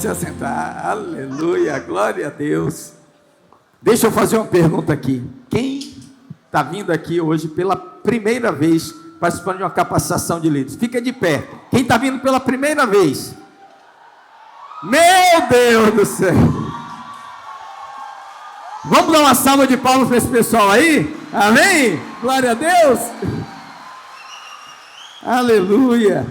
se assentar. Aleluia, glória a Deus. Deixa eu fazer uma pergunta aqui. Quem está vindo aqui hoje pela primeira vez participando de uma capacitação de líderes? Fica de pé. Quem está vindo pela primeira vez? Meu Deus do céu. Vamos dar uma salva de palmas para esse pessoal aí? Amém? Glória a Deus. Aleluia.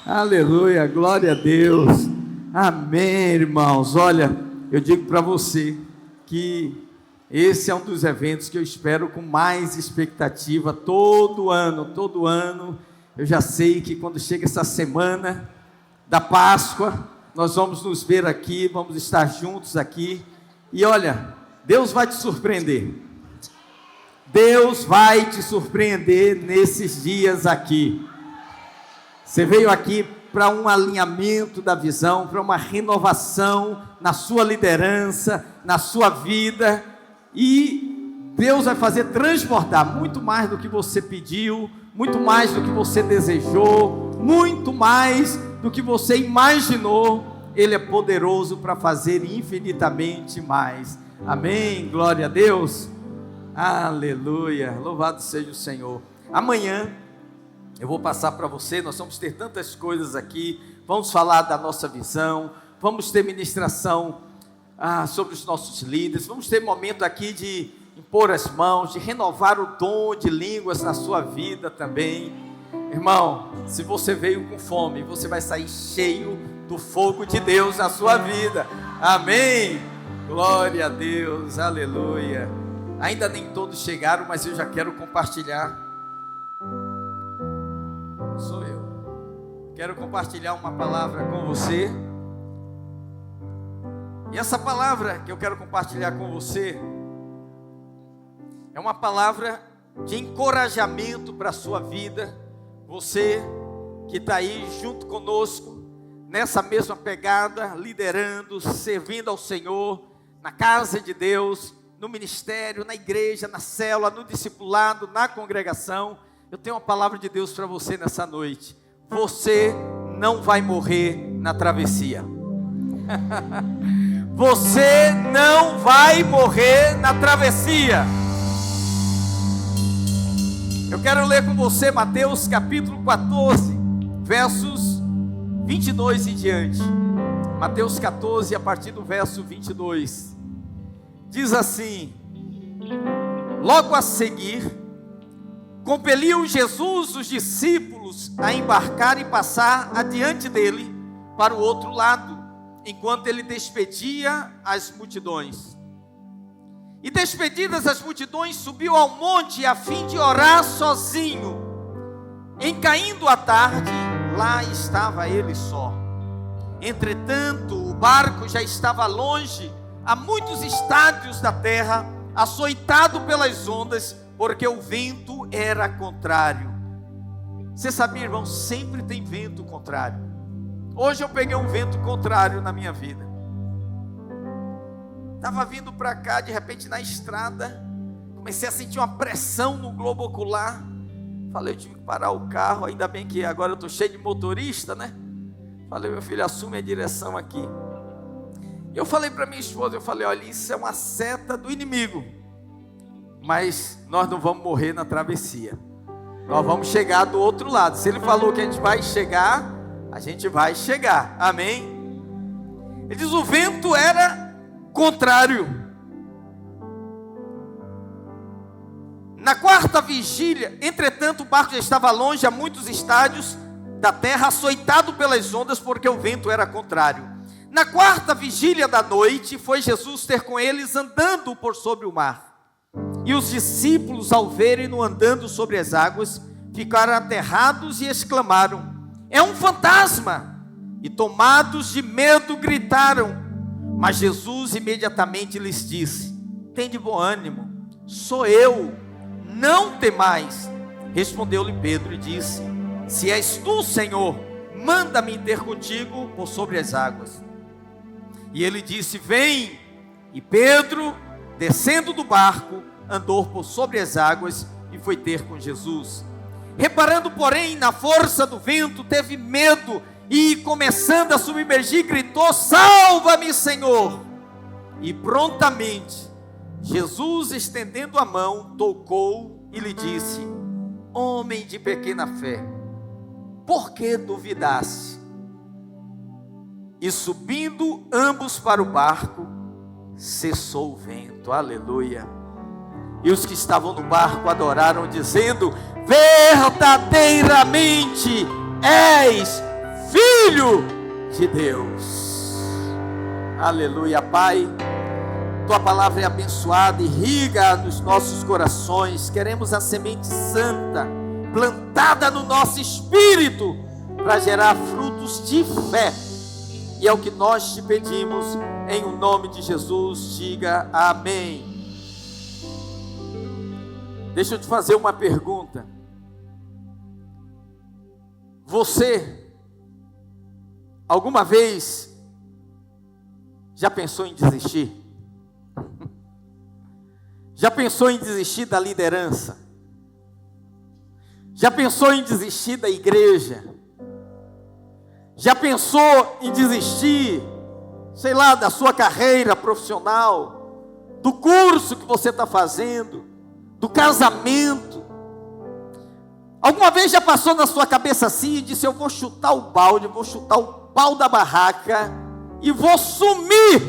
Aleluia, glória a Deus. Amém, irmãos. Olha, eu digo para você que esse é um dos eventos que eu espero com mais expectativa todo ano. Eu já sei que quando chega essa semana da Páscoa, nós vamos nos ver aqui, vamos estar juntos aqui. E olha, Deus vai te surpreender. Deus vai te surpreender nesses dias aqui. Você veio aqui para um alinhamento da visão, para uma renovação na sua liderança, na sua vida, e Deus vai fazer transbordar muito mais do que você pediu, muito mais do que você desejou, muito mais do que você imaginou. Ele é poderoso para fazer infinitamente mais. Amém, glória a Deus. Aleluia, louvado seja o Senhor. Amanhã eu vou passar para você, nós vamos ter tantas coisas aqui, vamos falar da nossa visão, vamos ter ministração sobre os nossos líderes, vamos ter momento aqui de impor as mãos, de renovar o dom de línguas na sua vida também. Irmão, se você veio com fome, você vai sair cheio do fogo de Deus na sua vida. Amém, glória a Deus, aleluia. Ainda nem todos chegaram, mas eu já quero compartilhar. Sou eu. Quero compartilhar uma palavra com você. E essa palavra que eu quero compartilhar com você é uma palavra de encorajamento para a sua vida. Você que está aí junto conosco, nessa mesma pegada, liderando, servindo ao Senhor, na casa de Deus, no ministério, na igreja, na célula, no discipulado, na congregação. Eu tenho uma palavra de Deus para você nessa noite. Você não vai morrer na travessia. Você não vai morrer na travessia. Eu quero ler com você Mateus capítulo 14, versos 22 em diante. Mateus 14, a partir do verso 22. Diz assim: logo a seguir, compeliu Jesus os discípulos a embarcar e passar adiante dele para o outro lado, enquanto ele despedia as multidões. E despedidas as multidões, subiu ao monte a fim de orar sozinho. Em caindo a tarde, lá estava ele só. Entretanto, o barco já estava longe, a muitos estádios da terra, açoitado pelas ondas, porque o vento era contrário. Você sabia, irmão, sempre tem vento contrário. Hoje eu peguei um vento contrário na minha vida. Estava vindo para cá, de repente na estrada, comecei a sentir uma pressão no globo ocular. Falei, eu tive que parar o carro, ainda bem que agora eu estou cheio de motorista, né? Falei, meu filho, assume a direção aqui. E eu falei para minha esposa, eu falei, olha, isso é uma seta do inimigo. Mas nós não vamos morrer na travessia. Nós vamos chegar do outro lado. Se ele falou que a gente vai chegar, a gente vai chegar. Amém? Ele diz, o vento era contrário. Na quarta vigília, entretanto, o barco já estava longe, a muitos estádios da terra, açoitado pelas ondas, porque o vento era contrário. Na quarta vigília da noite, foi Jesus ter com eles andando por sobre o mar. E os discípulos, ao verem-no andando sobre as águas, ficaram aterrados e exclamaram, é um fantasma! E tomados de medo gritaram. Mas Jesus imediatamente lhes disse, tende bom ânimo, sou eu, não temais. Respondeu-lhe Pedro e disse, se és tu, Senhor, manda-me ter contigo por sobre as águas. E ele disse, vem. E Pedro, descendo do barco, andou por sobre as águas e foi ter com Jesus. Reparando, porém, na força do vento, teve medo e, começando a submergir, gritou: salva-me, Senhor! E prontamente Jesus, estendendo a mão, tocou e lhe disse: homem de pequena fé, por que duvidaste? E subindo ambos para o barco, cessou o vento. Aleluia! E os que estavam no barco adoraram, dizendo: verdadeiramente és Filho de Deus. Aleluia. Pai, tua palavra é abençoada, irriga nos nossos corações. Queremos a semente santa plantada no nosso espírito para gerar frutos de fé. E é o que nós te pedimos em o nome de Jesus. Diga amém. Deixa eu te fazer uma pergunta. Você, alguma vez, já pensou em desistir? Já pensou em desistir da liderança? Já pensou em desistir da igreja? Já pensou em desistir, sei lá, da sua carreira profissional, do curso que você está fazendo, do casamento? Alguma vez já passou na sua cabeça assim e disse: eu vou chutar o balde, eu vou chutar o pau da barraca e vou sumir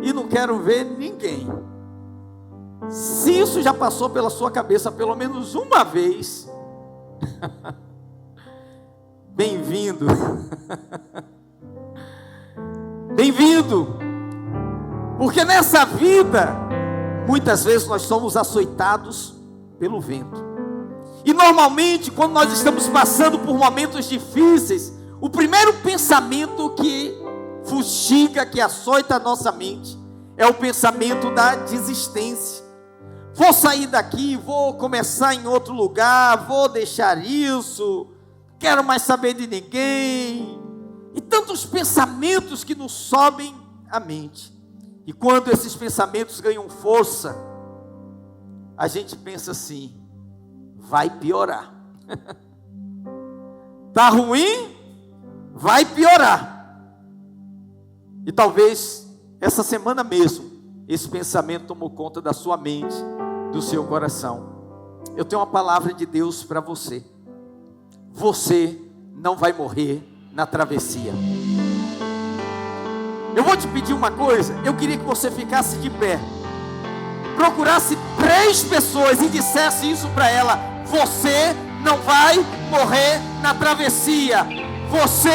e não quero ver ninguém? Se isso já passou pela sua cabeça pelo menos uma vez, bem-vindo. Bem-vindo. Porque nessa vida, muitas vezes nós somos açoitados pelo vento. E normalmente, quando nós estamos passando por momentos difíceis, o primeiro pensamento que fustiga, que açoita a nossa mente, é o pensamento da desistência. Vou sair daqui, vou começar em outro lugar, vou deixar isso, quero mais saber de ninguém. E tantos pensamentos que nos sobem à mente. E quando esses pensamentos ganham força, a gente pensa assim: vai piorar. Tá ruim? Vai piorar. E talvez essa semana mesmo esse pensamento tomou conta da sua mente, do seu coração. Eu tenho uma palavra de Deus para você. Você não vai morrer na travessia. Eu vou te pedir uma coisa. Eu queria que você ficasse de pé, procurasse 3 pessoas e dissesse isso para ela: você não vai morrer na travessia. Você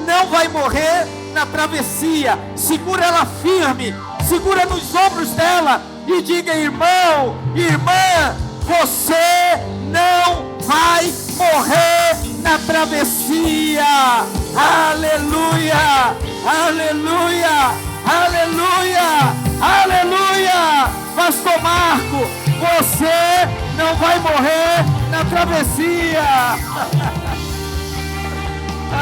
não vai morrer na travessia. Segura ela firme, segura nos ombros dela e diga: irmão, irmã, você não vai morrer na travessia. Aleluia, aleluia, aleluia, aleluia. Pastor Marco, você não vai morrer na travessia.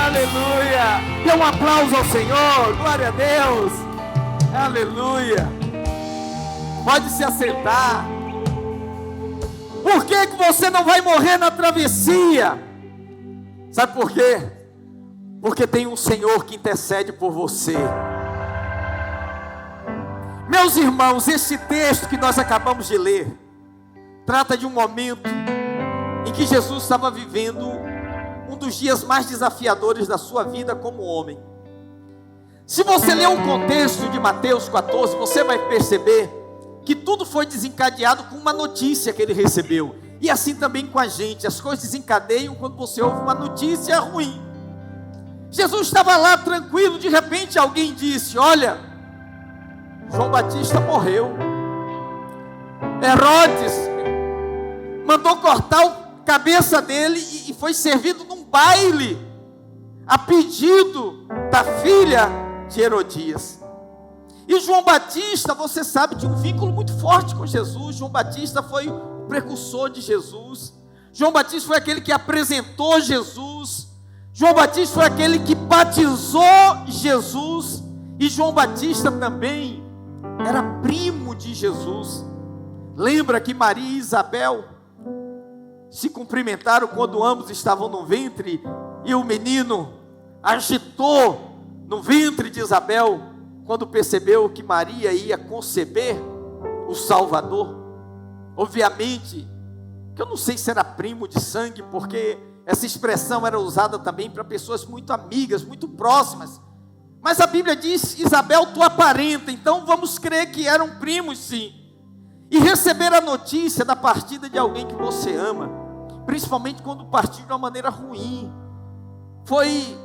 Aleluia. Dê um aplauso ao Senhor. Glória a Deus. Aleluia. Pode se assentar. Por que você não vai morrer na travessia? Sabe por quê? Porque tem um Senhor que intercede por você. Meus irmãos, esse texto que nós acabamos de ler trata de um momento em que Jesus estava vivendo um dos dias mais desafiadores da sua vida como homem. Se você ler o contexto de Mateus 14, você vai perceber que tudo foi desencadeado com uma notícia que ele recebeu. E assim também com a gente, as coisas desencadeiam quando você ouve uma notícia ruim. Jesus estava lá tranquilo, de repente alguém disse: olha, João Batista morreu. Herodes mandou cortar a cabeça dele e foi servido num baile, a pedido da filha de Herodias. E João Batista, você sabe, tinha um vínculo muito forte com Jesus. João Batista foi o precursor de Jesus. João Batista foi aquele que apresentou Jesus. João Batista foi aquele que batizou Jesus. E João Batista também era primo de Jesus. Lembra que Maria e Isabel se cumprimentaram quando ambos estavam no ventre, e o menino agitou no ventre de Isabel, quando percebeu que Maria ia conceber o Salvador. Obviamente, que eu não sei se era primo de sangue, porque essa expressão era usada também para pessoas muito amigas, muito próximas. Mas a Bíblia diz: Isabel, tua parenta. Então vamos crer que eram primos, sim. E receber a notícia da partida de alguém que você ama, principalmente quando partiu de uma maneira ruim, foi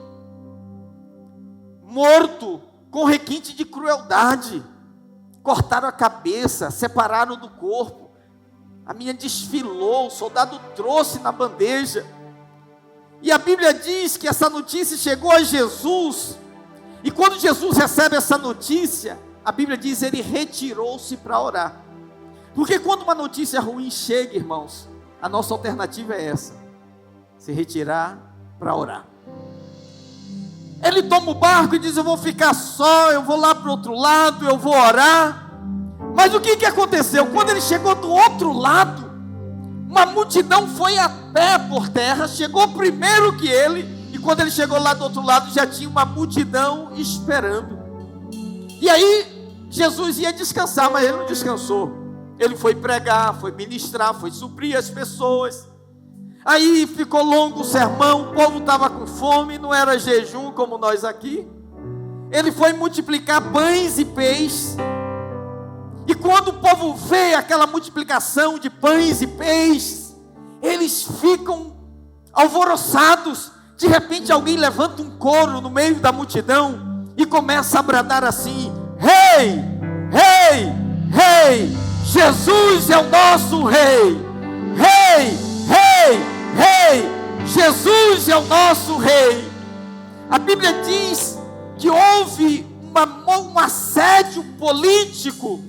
morto com requinte de crueldade, cortaram a cabeça, separaram do corpo, a minha desfilou, o soldado trouxe na bandeja. E a Bíblia diz que essa notícia chegou a Jesus, e quando Jesus recebe essa notícia, a Bíblia diz, ele retirou-se para orar. Porque quando uma notícia ruim chega, irmãos, a nossa alternativa é essa: se retirar para orar. Ele toma o barco e diz: eu vou ficar só, eu vou lá para o outro lado, eu vou orar. Mas o que aconteceu? Quando ele chegou do outro lado, uma multidão foi a pé por terra, chegou primeiro que ele, e quando ele chegou lá do outro lado, já tinha uma multidão esperando. E aí, Jesus ia descansar, mas ele não descansou. Ele foi pregar, foi ministrar, foi suprir as pessoas. Aí ficou longo o sermão, o povo estava com fome, não era jejum como nós aqui. Ele foi multiplicar pães e peixes. E quando o povo vê aquela multiplicação de pães e peixes, eles ficam alvoroçados. De repente alguém levanta um coro no meio da multidão e começa a bradar assim: Rei, Rei, Rei, Jesus é o nosso Rei, Rei, Rei, Rei, Jesus é o nosso Rei. A Bíblia diz que houve um assédio político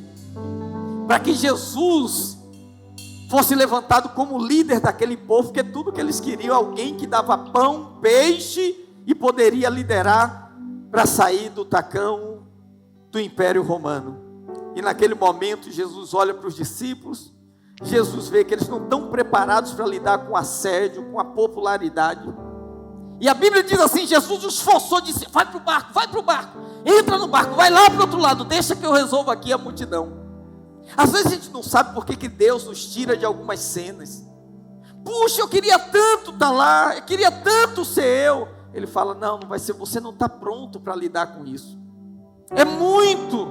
para que Jesus fosse levantado como líder daquele povo, porque tudo que eles queriam, alguém que dava pão, peixe e poderia liderar para sair do tacão do Império Romano. E naquele momento Jesus olha para os discípulos, Jesus vê que eles não estão preparados para lidar com o assédio, com a popularidade. E a Bíblia diz assim: Jesus os forçou, disse: vai para o barco, entra no barco, vai lá para o outro lado, deixa que eu resolvo aqui a multidão. Às vezes a gente não sabe por que Deus nos tira de algumas cenas. Puxa, eu queria tanto estar lá, eu queria tanto ser eu. Ele fala: não vai ser, você não está pronto para lidar com isso. É muito,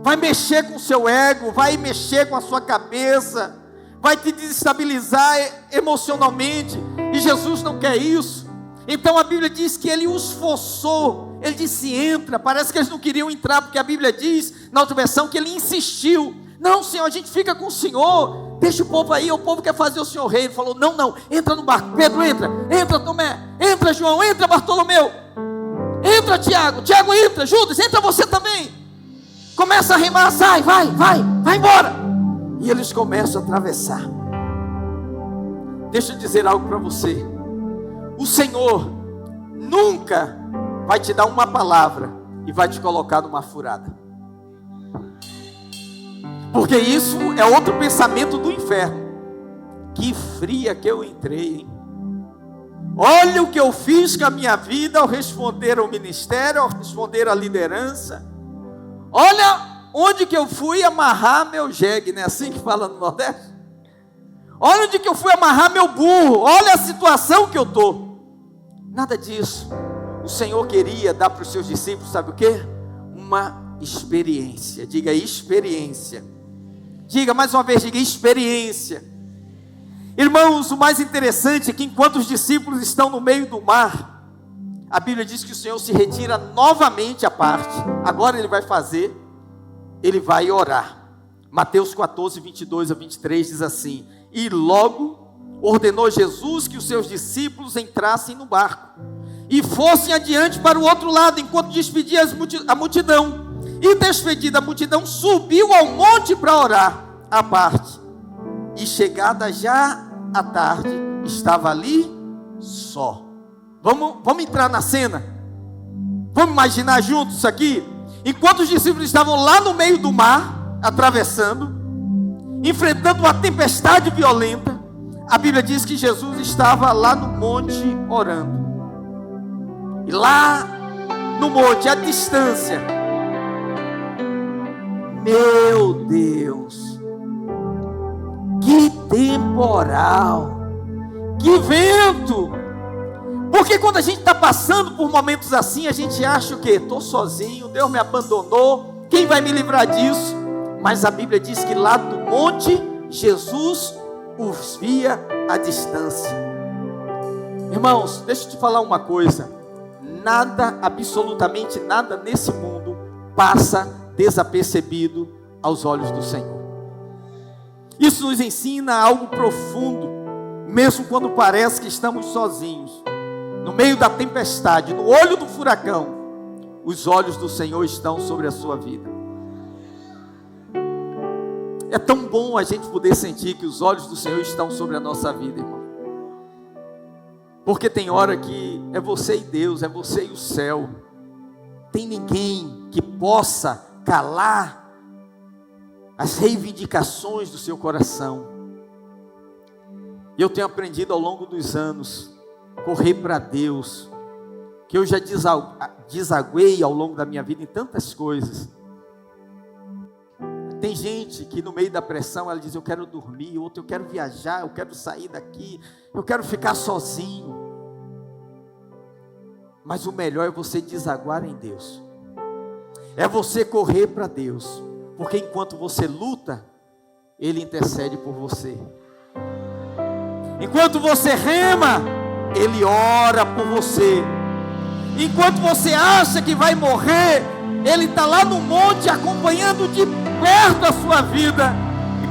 vai mexer com o seu ego, vai mexer com a sua cabeça, vai te desestabilizar emocionalmente, e Jesus não quer isso. Então a Bíblia diz que ele os forçou, ele disse: entra. Parece que eles não queriam entrar, porque a Bíblia diz, na outra versão, que ele insistiu: não, Senhor, a gente fica com o Senhor, deixa o povo aí, o povo quer fazer o Senhor rei. Ele falou: não, entra no barco. Pedro, entra Tomé, entra João, entra Bartolomeu, entra Tiago, entra, Judas, entra você também. Começa a remar, sai, vai embora. E eles começam a atravessar. Deixa eu dizer algo para você: o Senhor nunca vai te dar uma palavra e vai te colocar numa furada, porque isso é outro pensamento do inferno. Que fria que eu entrei, hein? Olha o que eu fiz com a minha vida ao responder ao ministério, ao responder à liderança. Olha onde que eu fui amarrar meu jegue, não é assim que fala no Nordeste? Olha onde que eu fui amarrar meu burro, olha a situação que eu estou. Nada disso. O Senhor queria dar para os seus discípulos, sabe o quê? Uma experiência. Diga experiência. Diga mais uma vez, diga experiência. Irmãos, o mais interessante é que enquanto os discípulos estão no meio do mar, a Bíblia diz que o Senhor se retira novamente à parte. Agora ele vai orar. Mateus 14, 22 a 23 diz assim: e logo ordenou Jesus que os seus discípulos entrassem no barco e fossem adiante para o outro lado, enquanto despedia a multidão. E despedida a multidão, subiu ao monte para orar à parte. E chegada já à tarde, estava ali só. Vamos entrar na cena. Vamos imaginar juntos isso aqui. Enquanto os discípulos estavam lá no meio do mar, atravessando, enfrentando uma tempestade violenta, a Bíblia diz que Jesus estava lá no monte orando. E lá no monte, à distância, meu Deus, que temporal, que vento! Porque quando a gente está passando por momentos assim, a gente acha o quê? Estou sozinho, Deus me abandonou, quem vai me livrar disso? Mas a Bíblia diz que lá do monte, Jesus os via à distância. Irmãos, deixa eu te falar uma coisa. Nada, absolutamente nada nesse mundo passa desapercebido aos olhos do Senhor. Isso nos ensina algo profundo, mesmo quando parece que estamos sozinhos. No meio da tempestade, no olho do furacão, os olhos do Senhor estão sobre a sua vida. É tão bom a gente poder sentir que os olhos do Senhor estão sobre a nossa vida, irmão. Porque tem hora que é você e Deus, é você e o céu. Tem ninguém que possa calar as reivindicações do seu coração. E eu tenho aprendido ao longo dos anos, correr para Deus, que eu já desaguei ao longo da minha vida em tantas coisas. Tem gente que no meio da pressão, ela diz, eu quero dormir, outro, eu quero viajar, eu quero sair daqui, eu quero ficar sozinho. Mas o melhor é você desaguar em Deus. É você correr para Deus, porque enquanto você luta, Ele intercede por você. Enquanto você rema, Ele ora por você. Enquanto você acha que vai morrer, Ele está lá no monte acompanhando de perto a sua vida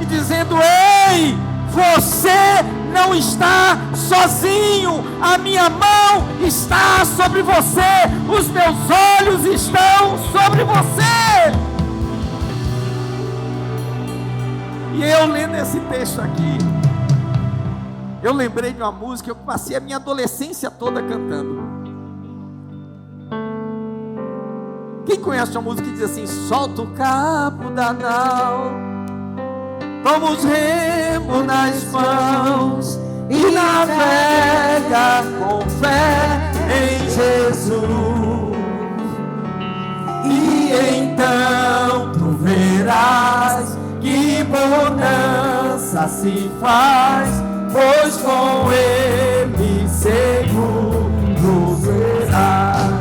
e dizendo, ei, você não está sozinho, a minha mão está sobre você, os meus olhos estão sobre você. E eu lendo esse texto aqui, eu lembrei de uma música que eu passei a minha adolescência toda cantando. Quem conhece uma música que diz assim, solta o cabo da nau, toma os remos nas mãos e navega com fé em Jesus. E então tu verás que bonança se faz, pois com Ele seguro serás.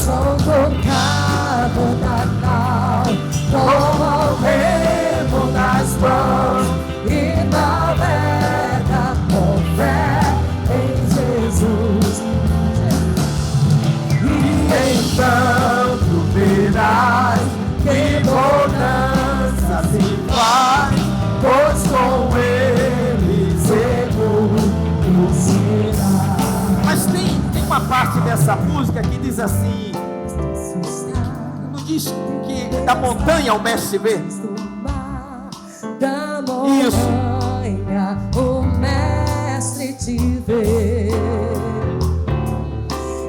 Solta o cabo da nau, toma o remo nas mãos e navega com fé em Jesus. E então tu verás que bonança se faz, pois com Ele seguro será. Mas tem uma parte dessa música que diz assim, não diz que da montanha o mestre se vê? Da montanha o mestre te vê,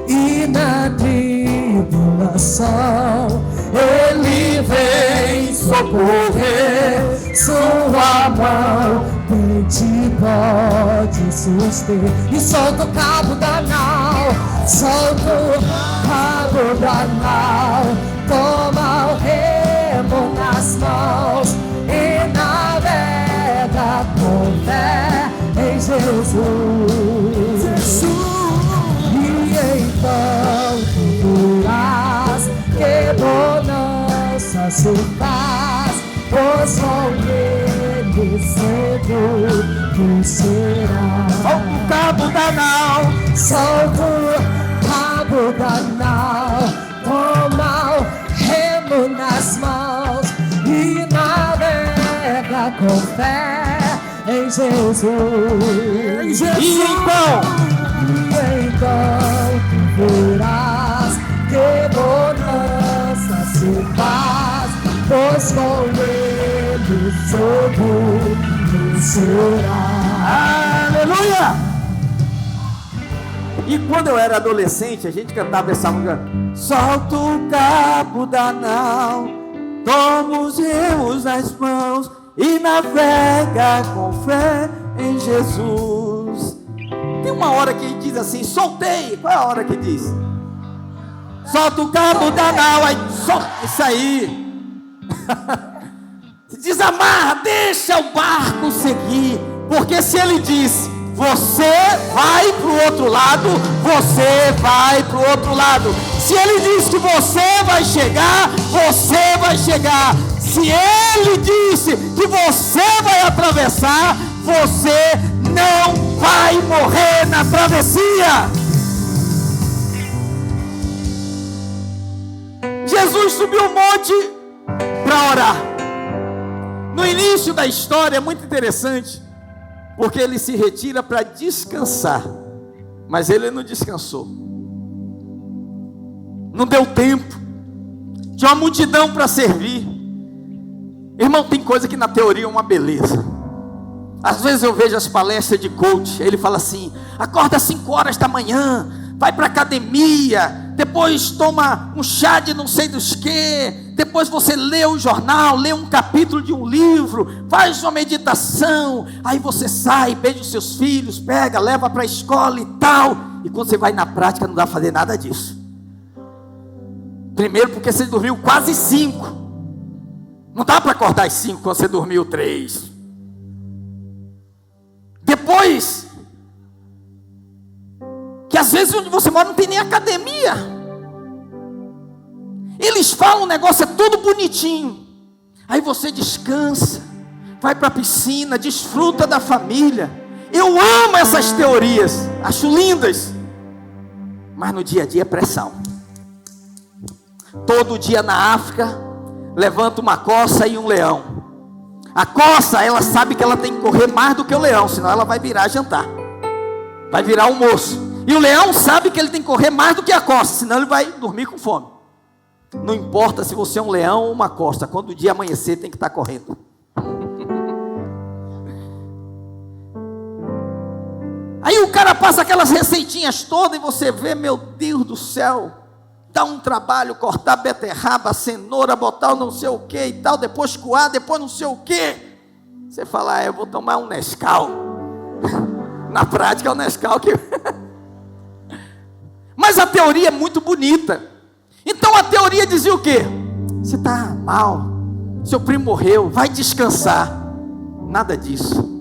e na tribulação Ele vem socorrer, sua mão bem te pode suster. E solta o cabo da nau, solta o cabo da nau, toma o remo nas mãos e navega com fé em Jesus. E então tu verás que bonança se faz, pois com Ele seguro será. Solta o cabo da nau, solta o cabo da nau, toma o remo nas mãos e navega com fé em Jesus. E então tu verás que bonança se faz, pois com Ele seguro será. aleluia! E quando eu era adolescente, a gente cantava essa música, solta o cabo da nau, toma os remos nas mãos e navega com fé em Jesus. Tem uma hora que ele diz assim, soltei. Qual é a hora que diz? Solta o cabo da nau, aí solta. Isso aí. Desamarra, deixa o barco seguir. Porque se ele diz, você vai para o outro lado, você vai para o outro lado. Se ele diz que você vai chegar, você vai chegar. Se ele disse que você vai atravessar, você não vai morrer na travessia. Jesus subiu o monte para orar. No início da história é muito interessante, porque ele se retira para descansar, mas ele não descansou. Não deu tempo. Tinha uma multidão para servir. Irmão, tem coisa que na teoria é uma beleza. Às vezes eu vejo as palestras de coach, ele fala assim, acorda às 5 horas da manhã, vai para a academia, depois toma um chá de não sei dos que, depois você lê o jornal, lê um capítulo de um livro, faz uma meditação, aí você sai, beija os seus filhos, pega, leva para a escola e tal, e quando você vai na prática não dá para fazer nada disso. Primeiro porque você dormiu quase 5, não dá para acordar às 5 quando você dormiu 3. Depois, que às vezes onde você mora não tem nem academia. Eles falam, o negócio é tudo bonitinho. Aí você descansa, vai para a piscina, desfruta da família. Eu amo essas teorias, acho lindas. Mas no dia a dia é pressão. Todo dia na África, levanta uma coça e um leão. A coça, ela sabe que ela tem que correr mais do que o leão, senão ela vai virar jantar, vai virar almoço. E o leão sabe que ele tem que correr mais do que a coça, senão ele vai dormir com fome. Não importa se você é um leão ou uma coça, quando o dia amanhecer tem que estar correndo. Aí o cara passa aquelas receitinhas todas e você vê, meu Deus do céu, dá um trabalho cortar beterraba, cenoura, botar não sei o que e tal, depois coar, depois não sei o que. Você fala, eu vou tomar um Nescau. Na prática é o Nescau que... Mas a teoria é muito bonita. Então a teoria dizia o quê? Você está mal, seu primo morreu, vai descansar. Nada disso.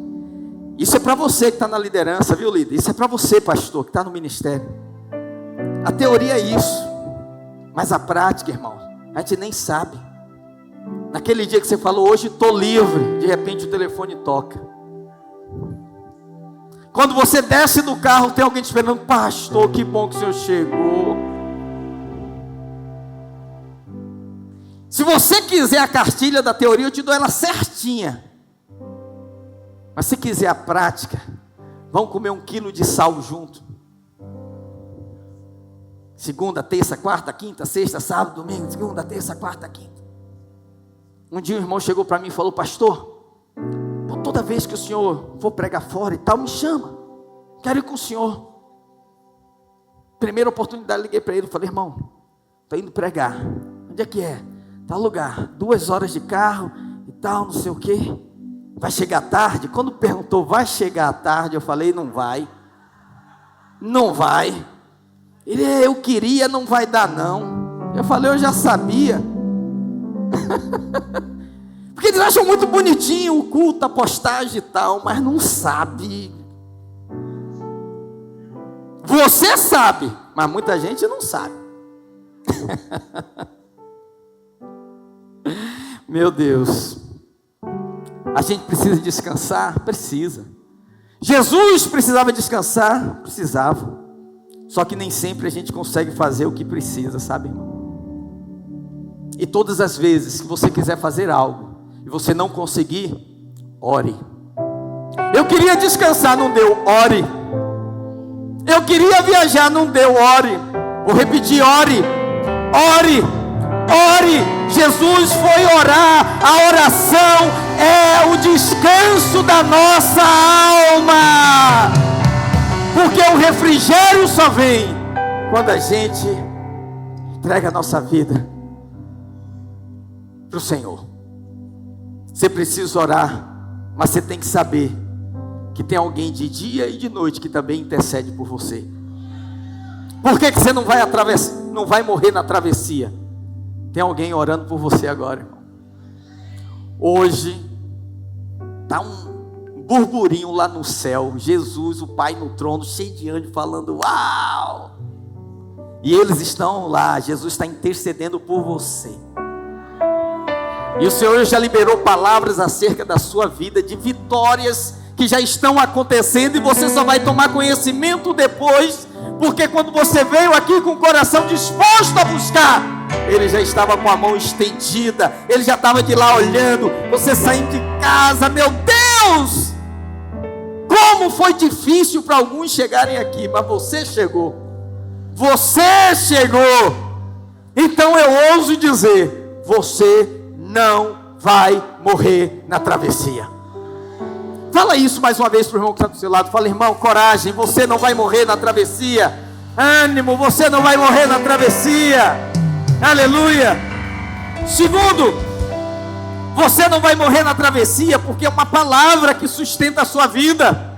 Isso é para você que está na liderança, viu, líder? Isso é para você, pastor, que está no ministério. A teoria é isso. Mas a prática, irmão, a gente nem sabe. Naquele dia que você falou, hoje estou livre, de repente o telefone toca. Quando você desce do carro, tem alguém te esperando, pastor, que bom que o senhor chegou. Se você quiser a cartilha da teoria, eu te dou ela certinha. Mas se quiser a prática, vamos comer 1 quilo de sal junto. Segunda, terça, quarta, quinta, sexta, sábado, domingo. Segunda, terça, quarta, quinta. Um dia um irmão chegou para mim e falou, pastor, toda vez que o senhor for pregar fora e tal, me chama, quero ir com o senhor. Primeira oportunidade, liguei para ele, falei, irmão, estou indo pregar. Onde é que é? Tal lugar, 2 horas de carro e tal, não sei o que. Vai chegar tarde? Quando perguntou, vai chegar tarde, eu falei, não vai. Não vai. Ele, eu queria, não vai dar não. Eu falei, eu já sabia. Porque eles acham muito bonitinho o culto, a postagem e tal, mas não sabe. Você sabe, mas muita gente não sabe. Meu Deus. A gente precisa descansar? Precisa. Jesus precisava descansar? Precisava. Só que nem sempre a gente consegue fazer o que precisa, sabe, irmão? E todas as vezes que você quiser fazer algo e você não conseguir, ore. Eu queria descansar, não deu, ore. Eu queria viajar, não deu, ore. Vou repetir, ore. Ore. Ore. Jesus foi orar. A oração é o descanso da nossa alma. Porque o refrigério só vem quando a gente entrega a nossa vida para o Senhor. Você precisa orar, mas você tem que saber que tem alguém de dia e de noite que também intercede por você. Por que você não vai morrer na travessia? Tem alguém orando por você agora, irmão. Hoje está um burburinho lá no céu, Jesus, o Pai no trono, cheio de anjos falando, uau! E eles estão lá, Jesus está intercedendo por você. E o Senhor já liberou palavras acerca da sua vida, de vitórias que já estão acontecendo, e você só vai tomar conhecimento depois, porque quando você veio aqui com o coração disposto a buscar, Ele já estava com a mão estendida, Ele já estava de lá olhando, você saindo de casa. Meu Deus, como foi difícil para alguns chegarem aqui, mas você chegou, então eu ouso dizer, você não vai morrer na travessia. Fala isso mais uma vez para o irmão que está do seu lado. Fala, irmão, coragem, você não vai morrer na travessia. Ânimo, você não vai morrer na travessia. Aleluia. Segundo, você não vai morrer na travessia porque é uma palavra que sustenta a sua vida.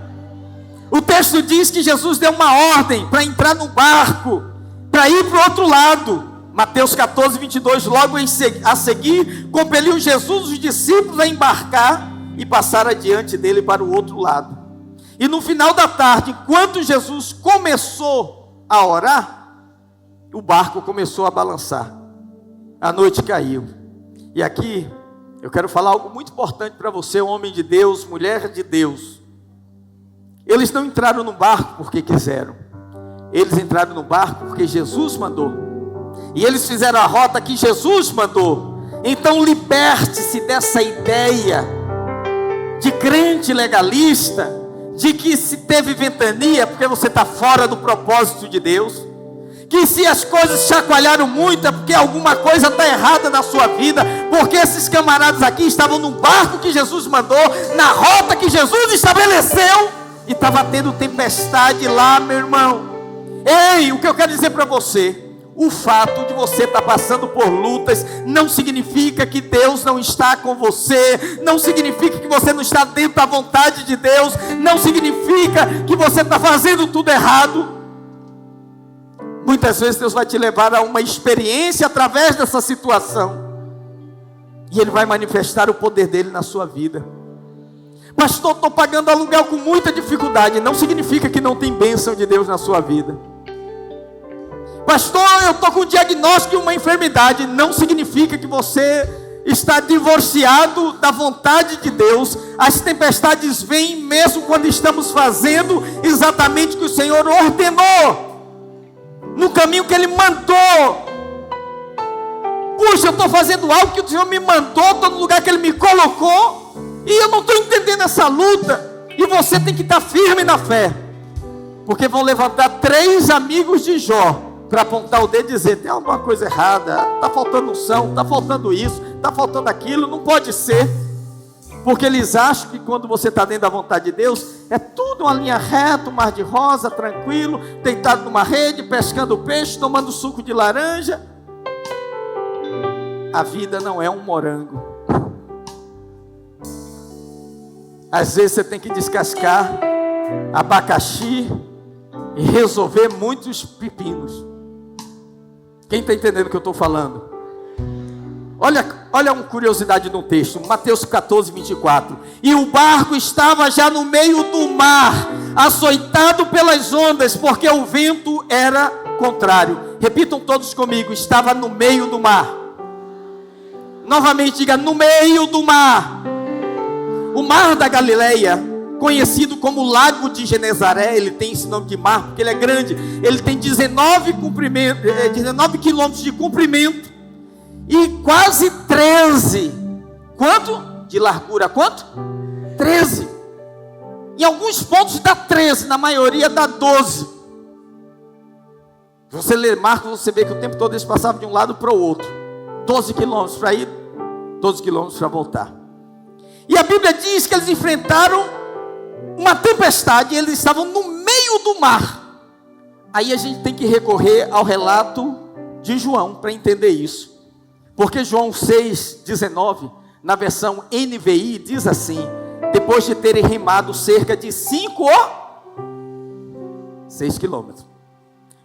O texto diz que Jesus deu uma ordem para entrar no barco, para ir para o outro lado. Mateus 14, 22, logo a seguir, compeliu Jesus os discípulos a embarcar e passar adiante dele para o outro lado. E no final da tarde, enquanto Jesus começou a orar, o barco começou a balançar. A noite caiu. E aqui, eu quero falar algo muito importante para você, homem de Deus, mulher de Deus. Eles não entraram no barco porque quiseram. Eles entraram no barco porque Jesus mandou. E eles fizeram a rota que Jesus mandou. Então liberte-se dessa ideia de crente legalista, de que se teve ventania porque você está fora do propósito de Deus, que se as coisas chacoalharam muito é porque alguma coisa está errada na sua vida, porque esses camaradas aqui estavam no barco que Jesus mandou, na rota que Jesus estabeleceu, e estava tendo tempestade lá, meu irmão. Ei, o que eu quero dizer para você, o fato de você estar passando por lutas não significa que Deus não está com você, não significa que você não está dentro da vontade de Deus, não significa que você está fazendo tudo errado. Muitas vezes Deus vai te levar a uma experiência através dessa situação, e Ele vai manifestar o poder dEle na sua vida. Pastor, estou pagando aluguel com muita dificuldade. Não significa que não tem bênção de Deus na sua vida. Pastor, eu estou com um diagnóstico de uma enfermidade. Não significa que você está divorciado da vontade de Deus. As tempestades vêm mesmo quando estamos fazendo exatamente o que o Senhor ordenou, no caminho que Ele mandou. Puxa, eu estou fazendo algo que o Senhor me mandou, estou no lugar que Ele me colocou, e eu não estou entendendo essa luta. E você tem que estar firme na fé, porque vão levantar 3 amigos de Jó para apontar o dedo e dizer, tem alguma coisa errada, está faltando unção, está faltando isso, está faltando aquilo, não pode ser. Porque eles acham que quando você está dentro da vontade de Deus, é tudo uma linha reta, um mar de rosa, tranquilo, deitado numa rede, pescando peixe, tomando suco de laranja. A vida não é um morango. Às vezes você tem que descascar abacaxi e resolver muitos pepinos. Quem está entendendo o que eu estou falando? Olha uma curiosidade no texto, Mateus 14, 24. E o barco estava já no meio do mar, açoitado pelas ondas, porque o vento era contrário. Repitam todos comigo, estava no meio do mar. Novamente diga, no meio do mar. O mar da Galileia, conhecido como Lago de Genezaré, ele tem esse nome de mar porque ele é grande. Ele tem 19 quilômetros de comprimento e quase 13. Quanto? De largura, quanto? 13. Em alguns pontos dá 13, na maioria dá 12. Se você ler Marcos, você vê que o tempo todo eles passavam de um lado para o outro. 12 quilômetros para ir, 12 quilômetros para voltar. E a Bíblia diz que eles enfrentaram uma tempestade, e eles estavam no meio do mar. Aí a gente tem que recorrer ao relato de João para entender isso. Porque João 6,19, na versão NVI, diz assim: depois de terem remado cerca de 5 ou 6 quilômetros.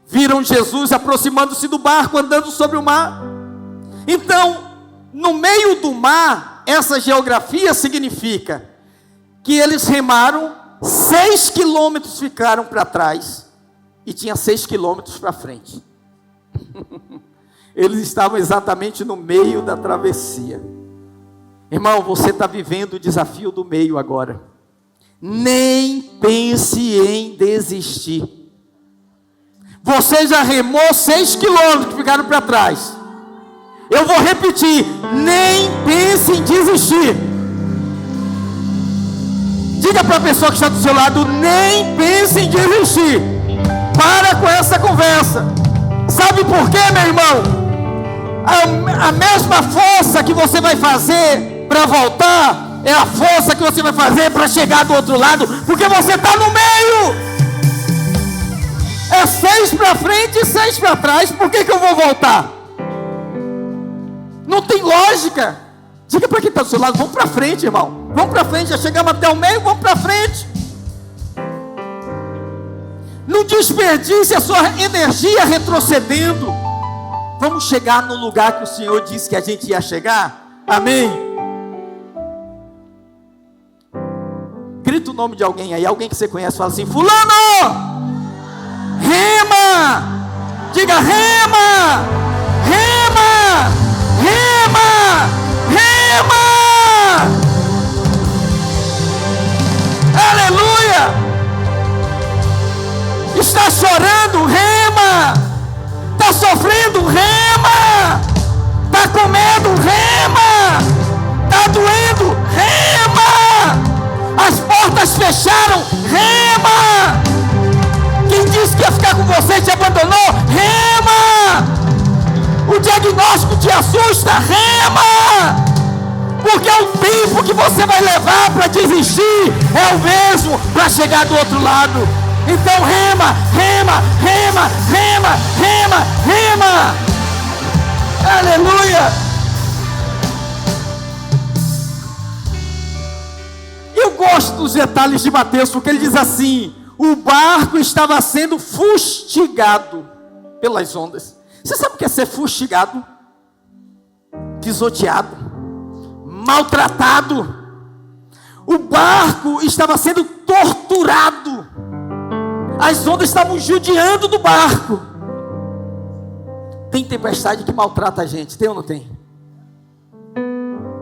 Viram Jesus aproximando-se do barco, andando sobre o mar. Então, no meio do mar, essa geografia significa que eles remaram, 6 quilômetros ficaram para trás e tinha 6 quilômetros para frente. Eles estavam exatamente no meio da travessia. Irmão, você está vivendo o desafio do meio agora. Nem pense em desistir. Você já remou 6 quilômetros que ficaram para trás. Eu vou repetir, nem pense em desistir. Diga para a pessoa que está do seu lado, nem pense em desistir. Para com essa conversa. Sabe por quê, meu irmão? A mesma força que você vai fazer para voltar é a força que você vai fazer para chegar do outro lado, porque você está no meio. É 6 para frente e 6 para trás. Por que eu vou voltar? Não tem lógica. Diga para quem está do seu lado, vamos para frente, irmão. Vamos para frente, já chegamos até o meio, vamos para frente. Não desperdice a sua energia retrocedendo. Vamos chegar no lugar que o Senhor disse que a gente ia chegar. Amém? Grita o nome de alguém aí, alguém que você conhece, fala assim: fulano! Rema! Diga rema! Rema! Rema! Rema! Aleluia! Está chorando? Rema! Está sofrendo? Rema! Está com medo? Rema! Está doendo? Rema! As portas fecharam? Rema! Quem disse que ia ficar com você e te abandonou? Rema! O diagnóstico te assusta? Rema! Porque o tempo que você vai levar para desistir é o mesmo para chegar do outro lado. Então rema, rema, rema, rema, rema, rema. Aleluia. Eu gosto dos detalhes de Mateus, porque ele diz assim: o barco estava sendo fustigado pelas ondas. Você sabe o que é ser fustigado? Pisoteado, maltratado. O barco estava sendo torturado. As ondas estavam judiando do barco. Tem tempestade que maltrata a gente, tem ou não tem?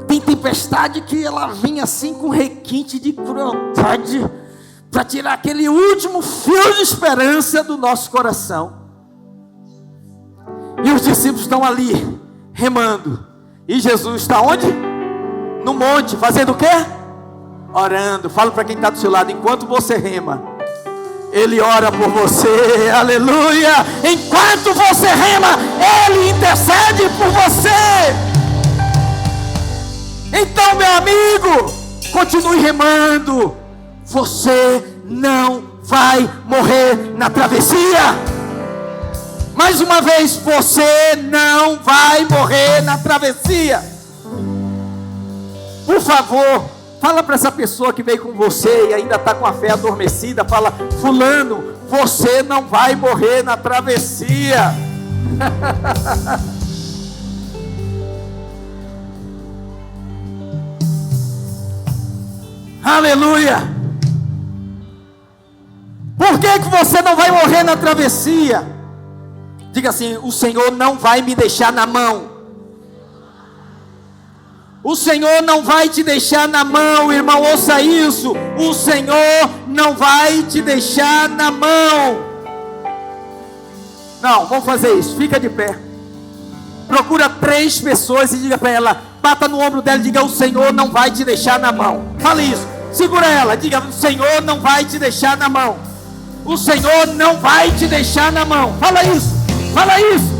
Tem tempestade que ela vem assim com requinte de crueldade para tirar aquele último fio de esperança do nosso coração. E os discípulos estão ali remando. E Jesus está onde? No monte, fazendo o quê? Orando. Fala para quem está do seu lado: enquanto você rema, Ele ora por você. Aleluia. Enquanto você rema, Ele intercede por você. Então, meu amigo, continue remando. Você não vai morrer na travessia. Mais uma vez, você não vai morrer na travessia. Por favor, fala para essa pessoa que veio com você e ainda está com a fé adormecida. Fala: fulano, você não vai morrer na travessia. Aleluia. Por que você não vai morrer na travessia? Diga assim: o Senhor não vai me deixar na mão. O Senhor não vai te deixar na mão, irmão, ouça isso. O Senhor não vai te deixar na mão. Não, vamos fazer isso, fica de pé. Procura 3 pessoas e diga para ela, bata no ombro dela e diga: o Senhor não vai te deixar na mão. Fale isso, segura ela, diga: o Senhor não vai te deixar na mão. O Senhor não vai te deixar na mão. Fala isso, fala isso.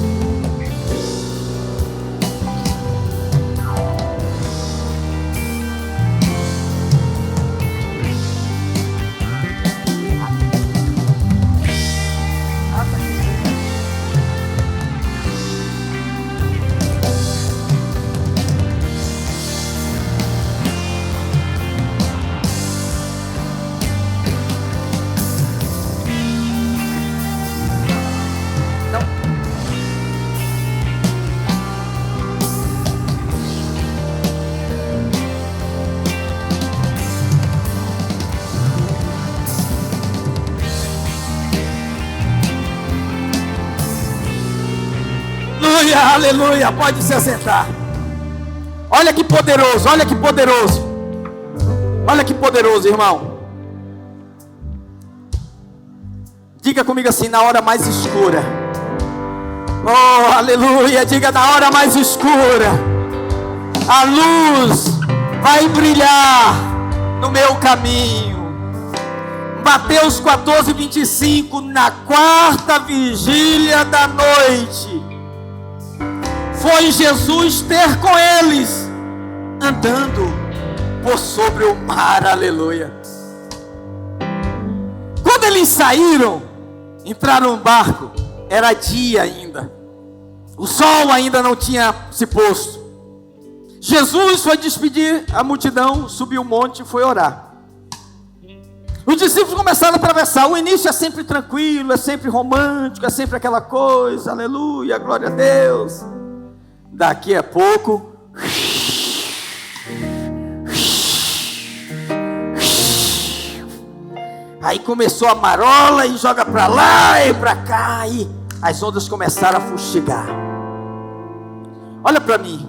aleluia, pode se assentar. Olha que poderoso, olha que poderoso. Olha que poderoso, irmão. Diga comigo assim, na hora mais escura. Oh, aleluia, diga na hora mais escura. A luz vai brilhar no meu caminho. Mateus 14:25, na quarta vigília da noite, foi Jesus ter com eles, andando por sobre o mar, aleluia. Quando eles saíram, entraram no barco, era dia ainda, o sol ainda não tinha se posto. Jesus foi despedir a multidão, subiu o monte e foi orar. Os discípulos começaram a atravessar. O início é sempre tranquilo, é sempre romântico, é sempre aquela coisa, aleluia, glória a Deus. Daqui a pouco, aí começou a marola e joga para lá e para cá, e as ondas começaram a fustigar. Olha para mim,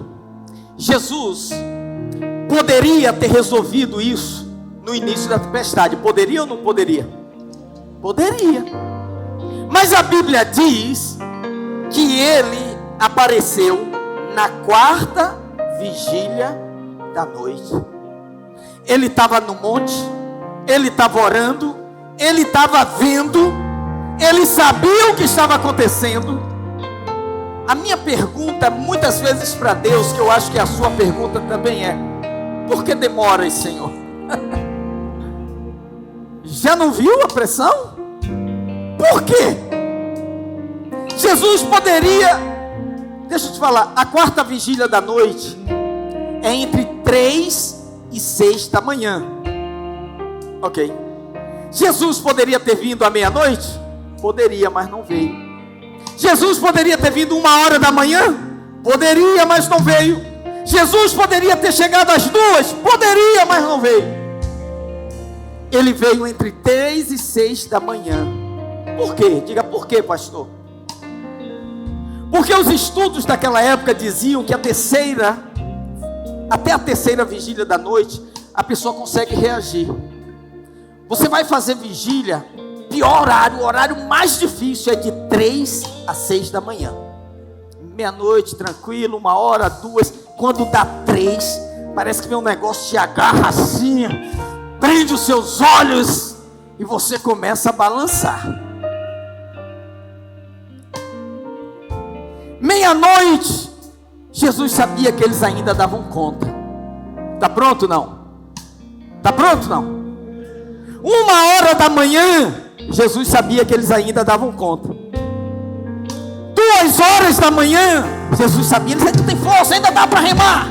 Jesus poderia ter resolvido isso no início da tempestade. Poderia ou não poderia? Poderia. Mas a Bíblia diz que ele apareceu na quarta vigília da noite. Ele estava no monte, ele estava orando, ele estava vendo, ele sabia o que estava acontecendo. A minha pergunta muitas vezes para Deus, que eu acho que a sua pergunta também é: por que demoras, Senhor? Já não viu a pressão? Por quê? Jesus poderia, deixa eu te falar, a quarta vigília da noite é entre 3 e 6 da manhã. Ok. Jesus poderia ter vindo à meia-noite? Poderia, mas não veio. Jesus poderia ter vindo 1h da manhã? Poderia, mas não veio. Jesus poderia ter chegado às 2? Poderia, mas não veio. Ele veio entre 3 e 6 da manhã. Por quê? Diga por quê, pastor? Porque os estudos daquela época diziam que até a terceira vigília da noite, a pessoa consegue reagir. Você vai fazer vigília, pior horário, o horário mais difícil é de 3 a 6 da manhã. Meia-noite, tranquilo, 1h, 2. Quando dá 3, parece que vem um negócio te agarra assim, prende os seus olhos e você começa a balançar. Meia-noite, Jesus sabia que eles ainda davam conta. Está pronto não? Está pronto não? 1h da manhã, Jesus sabia que eles ainda davam conta. 2h da manhã, Jesus sabia, eles ainda têm força, ainda dá para remar.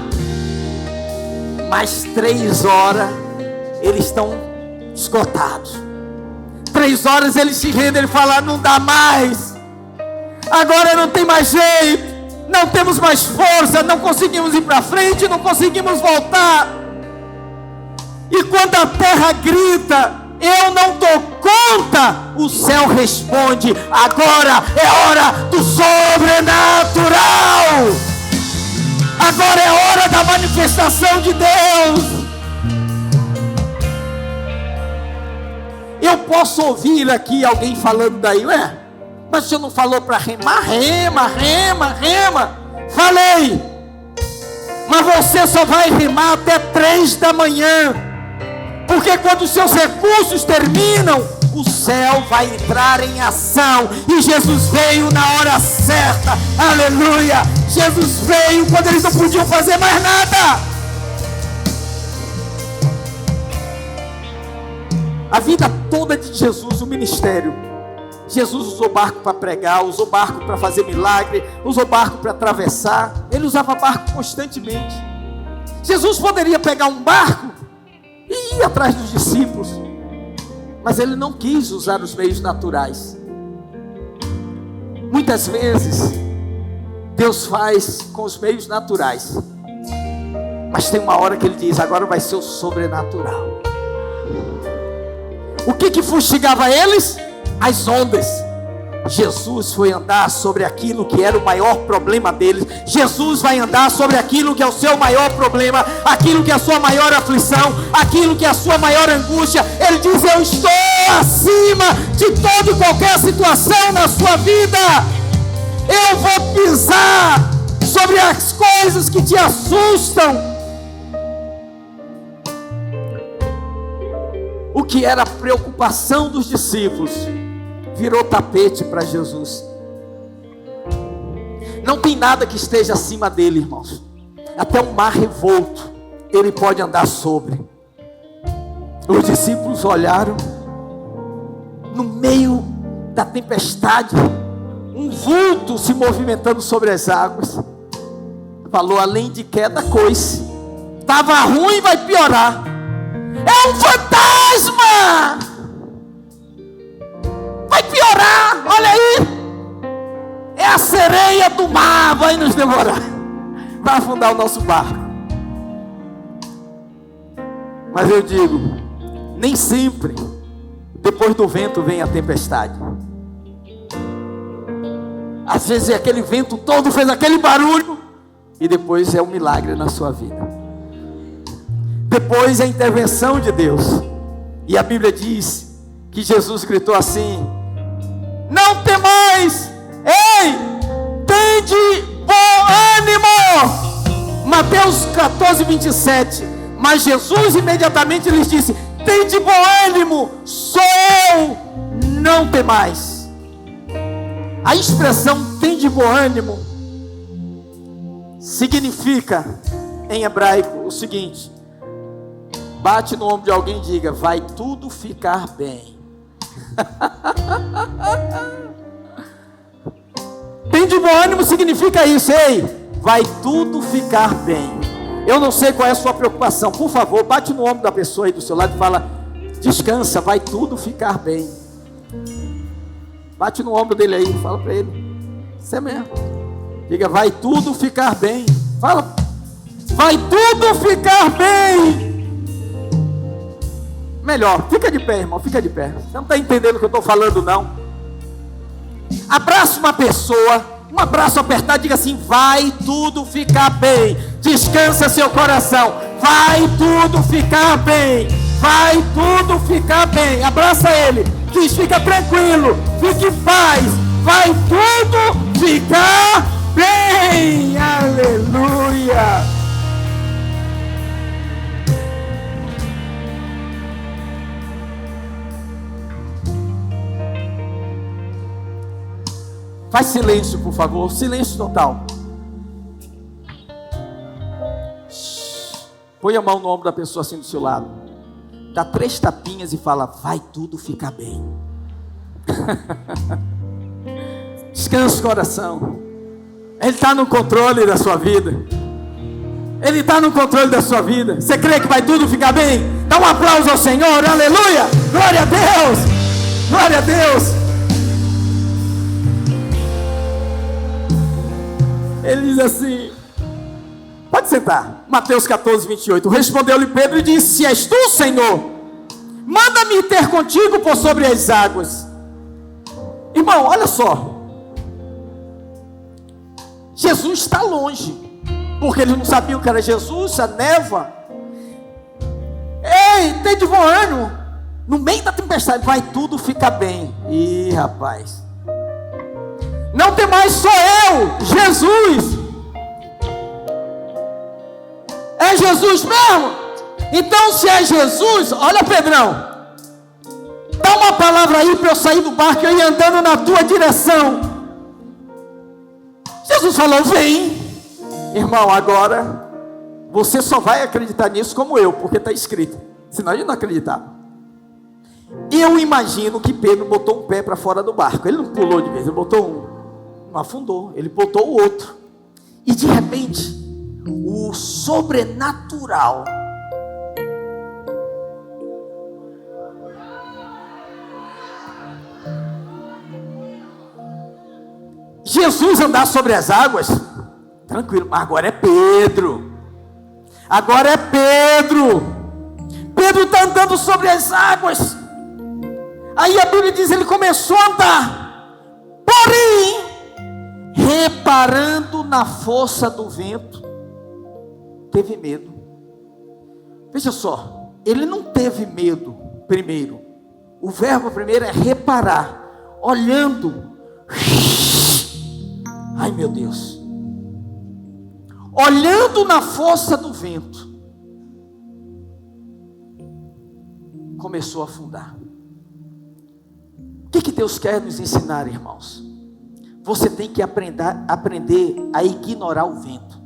Mas 3h, eles estão esgotados. 3h eles se rendem, ele fala: não dá mais, agora não tem mais jeito, não temos mais força, não conseguimos ir para frente, não conseguimos voltar. E quando a terra grita: eu não dou conta, o céu responde: agora é hora do sobrenatural, agora é hora da manifestação de Deus. Eu posso ouvir aqui alguém falando daí: ué, mas você não falou para remar? Rema. Falei, mas você só vai remar até 3 da manhã, porque quando os seus recursos terminam, o céu vai entrar em ação. E Jesus veio na hora certa, aleluia. Jesus veio quando eles não podiam fazer mais nada. A vida toda de Jesus, o ministério, Jesus usou barco para pregar, usou barco para fazer milagre, usou barco para atravessar. Ele usava barco constantemente. Jesus poderia pegar um barco e ir atrás dos discípulos, mas ele não quis usar os meios naturais. Muitas vezes Deus faz com os meios naturais, mas tem uma hora que ele diz: agora vai ser o sobrenatural. O que fustigava eles? As ondas. Jesus foi andar sobre aquilo que era o maior problema deles. Jesus vai andar sobre aquilo que é o seu maior problema, aquilo que é a sua maior aflição, aquilo que é a sua maior angústia. Ele diz: eu estou acima de toda e qualquer situação na sua vida. Eu vou pisar sobre as coisas que te assustam. O que era a preocupação dos discípulos virou tapete para Jesus. Não tem nada que esteja acima dele, irmãos. Até um mar revolto ele pode andar sobre. Os discípulos olharam, no meio da tempestade, um vulto se movimentando sobre as águas. Falou: além de queda, coice. Estava ruim, vai piorar. É um fantasma! Vai piorar, olha aí. É a sereia do mar, vai nos devorar. Vai afundar o nosso barco. Mas eu digo, nem sempre depois do vento vem a tempestade. Às vezes aquele vento todo fez aquele barulho e depois é um milagre na sua vida. Depois é a intervenção de Deus. E a Bíblia diz que Jesus gritou assim: não temais, ei, tende bom ânimo. Mateus 14, 27. Mas Jesus imediatamente lhes disse: tende bom ânimo, sou eu, não temais. A expressão tende bom ânimo significa em hebraico o seguinte: bate no ombro de alguém e diga: vai tudo ficar bem. Tem de bom ânimo significa isso. Ei, vai tudo ficar bem. Eu não sei qual é a sua preocupação. Por favor, bate no ombro da pessoa aí do seu lado e fala: descansa, vai tudo ficar bem. Bate no ombro dele aí, fala para ele. Você mesmo. Diga: vai tudo ficar bem. Fala: vai tudo ficar bem. Melhor, fica de pé, irmão, fica de pé. Você não está entendendo o que eu estou falando, não. Abraça uma pessoa, um abraço apertado, diga assim: vai tudo ficar bem. Descansa seu coração. Vai tudo ficar bem. Vai tudo ficar bem. Abraça ele. Diz: fica tranquilo, fique em paz. Vai tudo ficar bem. Aleluia. Faz silêncio, por favor. Silêncio total. Põe a mão no ombro da pessoa assim do seu lado. Dá 3 tapinhas e fala: vai tudo ficar bem. Descansa o coração. Ele está no controle da sua vida. Ele está no controle da sua vida. Você crê que vai tudo ficar bem? Dá um aplauso ao Senhor. Aleluia. Glória a Deus. Glória a Deus. Ele diz assim, pode sentar, Mateus 14, 28. Respondeu-lhe Pedro e disse: se és tu, Senhor, manda-me ter contigo por sobre as águas. Irmão, olha só, Jesus está longe, porque eles não sabiam que era Jesus, a névoa. Ei, tem de bom ânimo, no meio da tempestade vai tudo ficar bem. Ih, rapaz, não tem mais, sou eu, Jesus. É Jesus mesmo? Então se é Jesus, olha Pedrão, dá uma palavra aí para eu sair do barco e eu ir andando na tua direção. Jesus falou: vem. Irmão, agora você só vai acreditar nisso como eu, porque está escrito, senão ele não acreditava. Eu imagino que Pedro botou um pé para fora do barco. Ele não pulou de vez, ele botou um. Não afundou, ele botou o outro. E de repente, o sobrenatural Jesus andar sobre as águas, tranquilo, mas agora é Pedro. Agora é Pedro. Pedro está andando sobre as águas. Aí a Bíblia diz: ele começou a andar. Porém, reparando na força do vento, teve medo. Veja só, ele não teve medo primeiro. O verbo primeiro é reparar, olhando. Ai meu Deus. Olhando na força do vento, começou a afundar. O que Deus quer nos ensinar, irmãos? Você tem que aprender a ignorar o vento.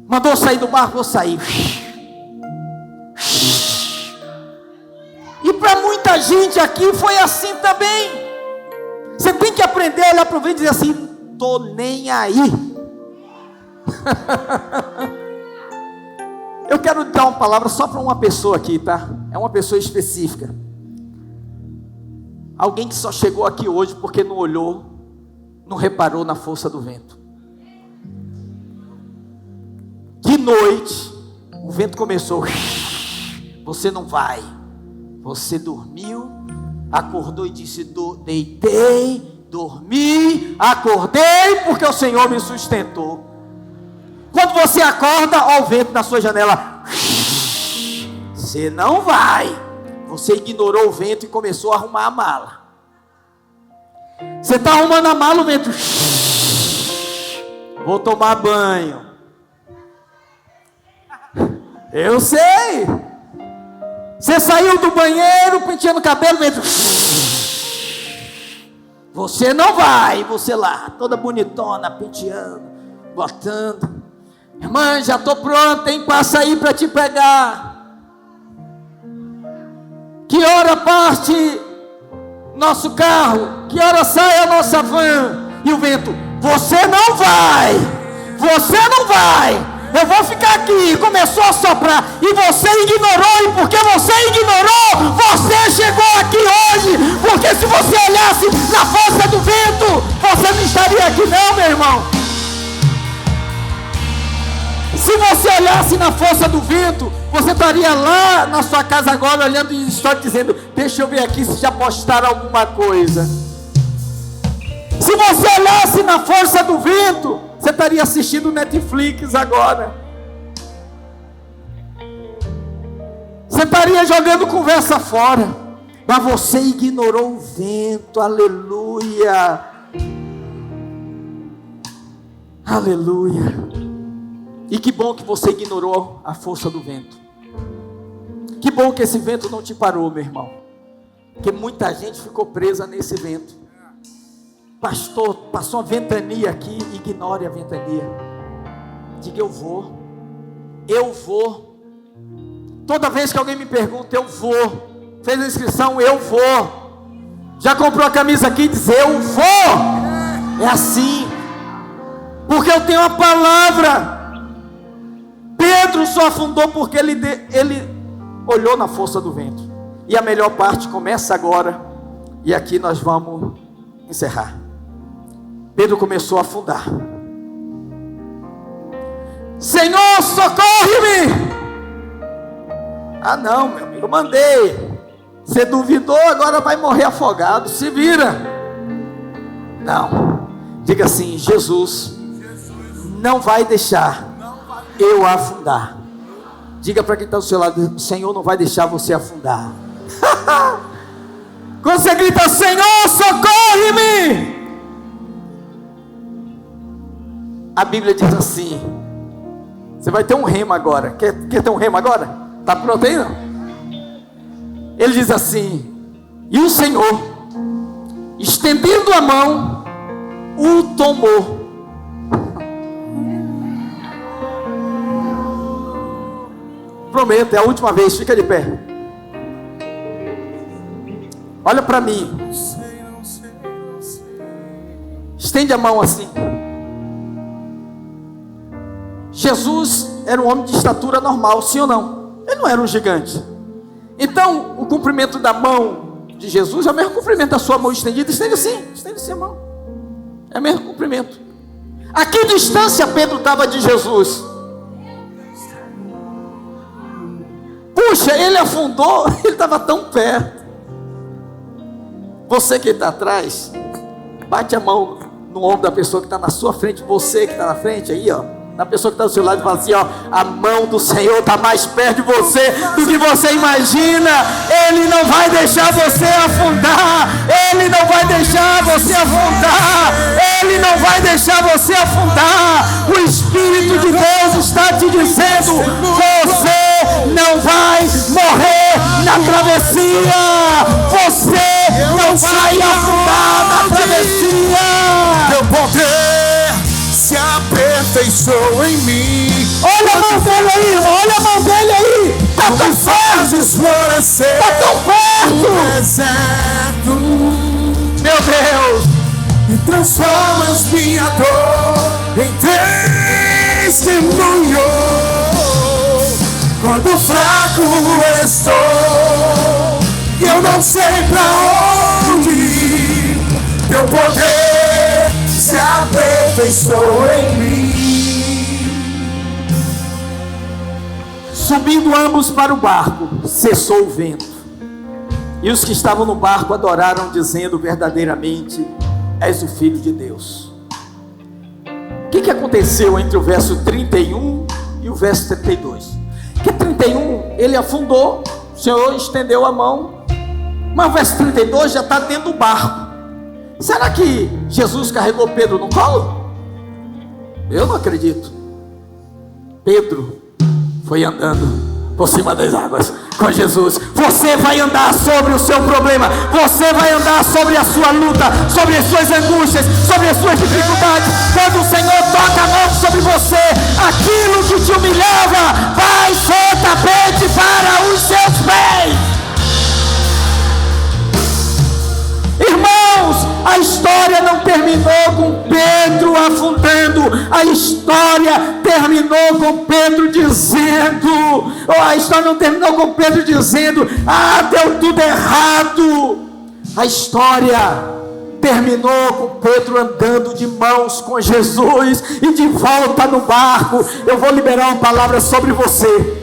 Mandou sair do barco, vou sair. E para muita gente aqui foi assim também. Você tem que aprender a olhar para o vento e dizer assim: tô nem aí. Eu quero dar uma palavra só para uma pessoa aqui, tá? É uma pessoa específica. Alguém que só chegou aqui hoje porque não olhou, não reparou na força do vento. De noite, o vento começou. Você não vai. Você dormiu, acordou e disse: deitei, dormi, acordei porque o Senhor me sustentou. Quando você acorda, olha o vento na sua janela. Você não vai. Você ignorou o vento e começou a arrumar a mala. Você está arrumando a mala, o vento. Vou tomar banho. Eu sei. Você saiu do banheiro, penteando o cabelo, vento. Você não vai. Você lá, toda bonitona, penteando, botando. Irmã, já estou pronta, hein? Passa aí para te pegar. Que hora parte nosso carro? Que hora sai a nossa van? E o vento: você não vai. Você não vai. Eu vou ficar aqui. Começou a soprar. E você ignorou. E porque você ignorou, você chegou aqui hoje. Porque se você olhasse na força do vento, você não estaria aqui não, meu irmão. Se você olhasse na força do vento, você estaria lá na sua casa agora, olhando e história, dizendo: deixa eu ver aqui se já postaram alguma coisa. Se você olhasse na força do vento, você estaria assistindo Netflix agora. Você estaria jogando conversa fora. Mas você ignorou o vento. Aleluia. Aleluia. E que bom que você ignorou a força do vento. Que bom que esse vento não te parou, meu irmão. Porque muita gente ficou presa nesse vento. Pastor, passou uma ventania aqui. Ignore a ventania. Diga: eu vou. Eu vou. Toda vez que alguém me pergunta, eu vou. Fez a inscrição, eu vou. Já comprou a camisa aqui? Diz: eu vou. É assim. Porque eu tenho a palavra. Pedro só afundou porque ele olhou na força do vento. E a melhor parte começa agora. E aqui nós vamos encerrar. Pedro começou a afundar. Senhor, socorre-me! Ah não, meu amigo, eu mandei. Você duvidou, agora vai morrer afogado. Se vira. Não. Diga assim: Jesus não vai deixar eu afundar. Diga para quem está do seu lado: o Senhor não vai deixar você afundar. Quando você grita: Senhor, socorre-me! A Bíblia diz assim. Você vai ter um rema agora. Quer ter um rema agora? Está pronto aí não? Ele diz assim: e o Senhor, estendendo a mão, o tomou. Prometo, é a última vez, fica de pé. Olha para mim. Estende a mão assim. Jesus era um homem de estatura normal, sim ou não? Ele não era um gigante. Então, o comprimento da mão de Jesus é o mesmo comprimento da sua mão estendida. Estende assim a mão. É o mesmo comprimento. A que distância Pedro estava de Jesus? Puxa, ele afundou, ele estava tão perto. Você que está atrás, bate a mão no ombro da pessoa que está na sua frente. Você que está na frente aí, ó, na pessoa que está do seu lado, e fala assim, ó: a mão do Senhor está mais perto de você do que você imagina. Ele não vai deixar você afundar. Ele não vai deixar você afundar. Ele não vai deixar você afundar. O Espírito de Deus está te dizendo: você não vai morrer na travessia. Você não vai afundar na travessia. Teu poder se aperfeiçoa em mim. Olha a mão dele aí, irmão. Olha a mão dele aí. Tá tão Fazes perto. florescer Tá tão perto. no deserto Meu Deus. e transformas minha dor em testemunho. Quando fraco estou e eu não sei pra onde ir, teu poder se aperfeiçoa em mim. Subindo ambos para o barco, cessou o vento. E os que estavam no barco adoraram, dizendo: verdadeiramente és o Filho de Deus. O que aconteceu entre o verso 31 e o verso 32? Que 31, ele afundou, o Senhor estendeu a mão, mas o verso 32 já está dentro do barco. Será que Jesus carregou Pedro no colo? Eu não acredito. Pedro foi andando por cima das águas com Jesus. Você vai andar sobre o seu problema. Você vai andar sobre a sua luta, sobre as suas angústias, sobre as suas dificuldades. Quando o Senhor toca a mão sobre você, aquilo que te humilhava vai ser tapete para os seus pés. Irmãos, a história não terminou com Pedro afundando. A história terminou com Pedro dizendo, a história não terminou com Pedro dizendo: ah, deu tudo errado. A história terminou com Pedro andando de mãos com Jesus e de volta no barco. Eu vou liberar uma palavra sobre você.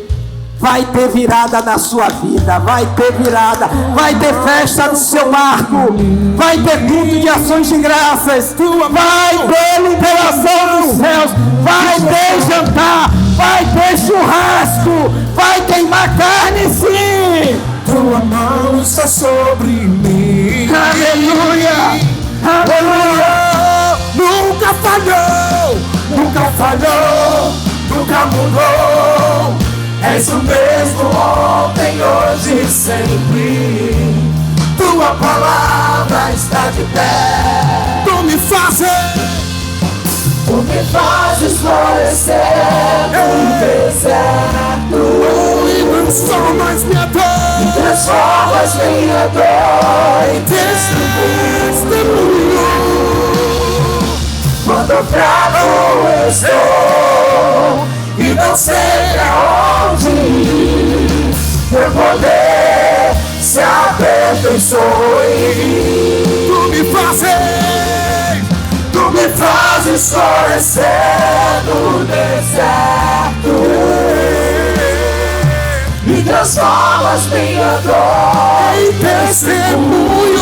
Vai ter virada na sua vida, vai ter virada, vai ter festa no seu barco, vai ter culto de ações de graças, vai ter liberação dos céus, vai ter jantar, vai ter churrasco, vai queimar carne sim. Tua mão está sobre mim. Aleluia, aleluia. Nunca falhou, nunca falhou, nunca mudou. És o mesmo ontem, hoje e sempre. Tua palavra está de pé. Tu me fazes florescer no deserto. E transformas minha dor em testemunho. Quando fraco estou e não sei aonde ir, teu poder se aperfeiçoa em mim. Tu me fazes florescer no deserto e transformas minha dor em testemunho.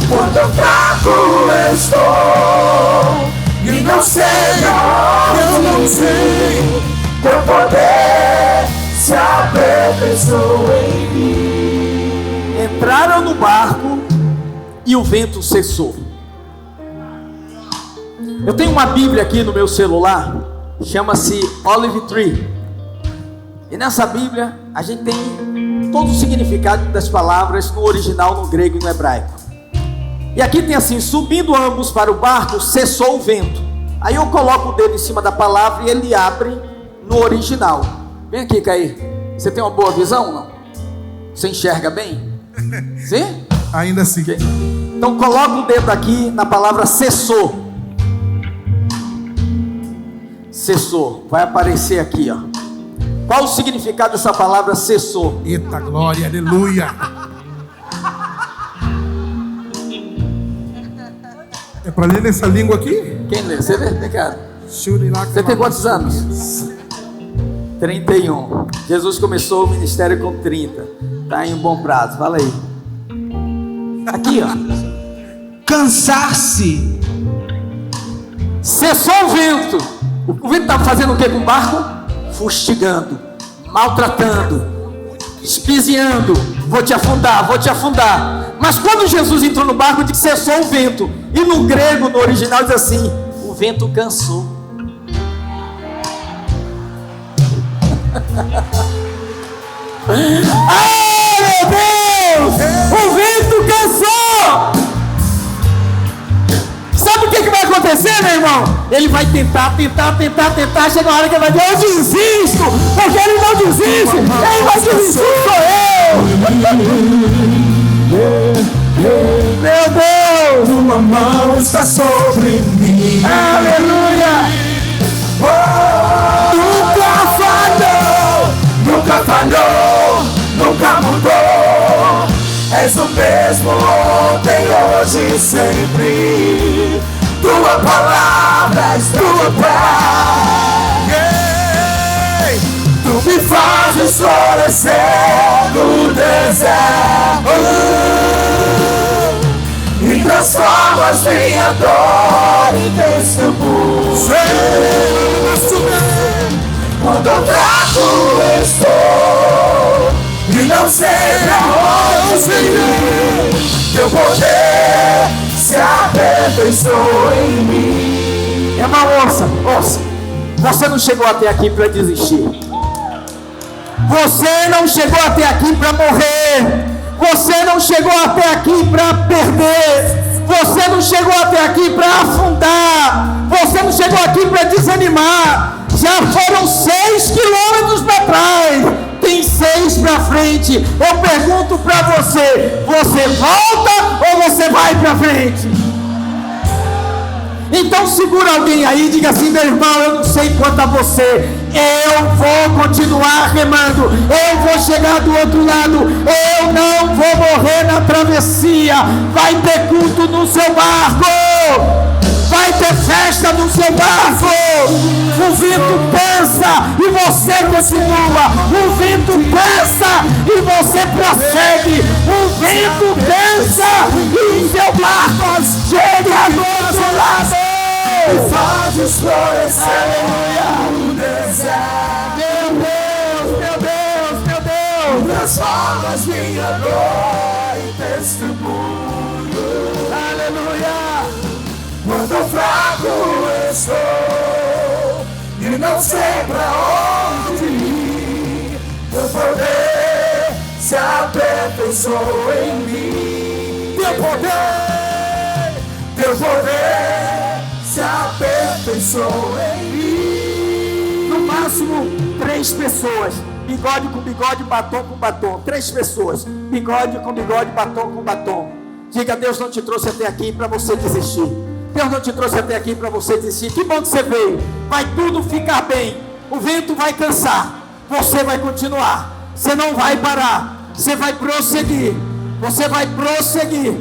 Quando fraco estou e não sei aonde ir, teu poder se aperfeiçoa em mim. Entraram no barco e o vento cessou. Eu tenho uma Bíblia aqui no meu celular, chama-se Olive Tree. E nessa Bíblia a gente tem todo o significado das palavras no original, no grego e no hebraico. E aqui tem assim: subindo ambos para o barco, cessou o vento. Aí eu coloco o dedo em cima da palavra e ele abre no original. Vem aqui, Caí. Você tem uma boa visão, não? Você enxerga bem? Sim? Ainda assim. Okay. Então coloca o dedo aqui na palavra cessou. Cessou. Vai aparecer aqui, ó. Qual o significado dessa palavra cessou? Eita glória, aleluia. É para ler nessa língua aqui? Quem lê? Você lê? Vem cá. Você tem quantos anos? 31. Jesus começou o ministério com 30. Está em um bom prazo. Fala aí. Aqui, ó. Cansar-se. Cessou o vento. O vento estava fazendo o que com o barco? Fustigando, maltratando, espiziando. Vou te afundar, vou te afundar. Mas quando Jesus entrou no barco, diz que cessou o vento. E no grego, no original, diz assim: o vento cansou. Ah, meu Deus! O vento cansou! Sabe o que vai acontecer, meu irmão? Ele vai tentar. Chega uma hora que ele vai dizer: eu desisto, porque ele não desiste. Quem vai desistir sou eu. Meu Deus, Tua mão está sobre mim. aleluia. Nunca falhou, nunca mudou. És o mesmo ontem, hoje e sempre. Tua palavra está tua paz. Tu me fazes florescer no deserto e transformas minha dor em testemunho. Quando eu fraco estou e não sei pra onde ir, teu poder se aperfeiçoa em mim. Irmão, ouça. Você não chegou até aqui para desistir. Você não chegou até aqui para morrer. Você não chegou até aqui para perder. Você não chegou até aqui para afundar. Você não chegou aqui para desanimar. Já foram 6 quilômetros para trás. Tem 6 para frente. Eu pergunto para você: você volta ou você vai para frente? Então segura alguém aí e diga assim: meu irmão, eu não sei quanto a você, eu vou continuar remando, eu vou chegar do outro lado, eu não vou morrer na travessia. Vai ter culto no seu barco, vai ter festa no seu barco. O vento pensa e você continua. O vento pensa e você prossegue. O vento pensa e o seu barco chega do outro lado. Fazes florescer no deserto. Meu Deus. Transformas minha dor em testemunho. Aleluia. Quando fraco estou e não sei pra onde ir, teu poder se aperfeiçoa em mim. Teu poder se aperfeiçoa em mim. No máximo 3 pessoas. Bigode com bigode, batom com batom. 3 pessoas. Bigode com bigode, batom com batom. Diga: Deus não te trouxe até aqui para você desistir. Deus não te trouxe até aqui para você desistir. Que bom que você veio. Vai tudo ficar bem. O vento vai cansar. Você vai continuar. Você não vai parar. Você vai prosseguir. Você vai prosseguir.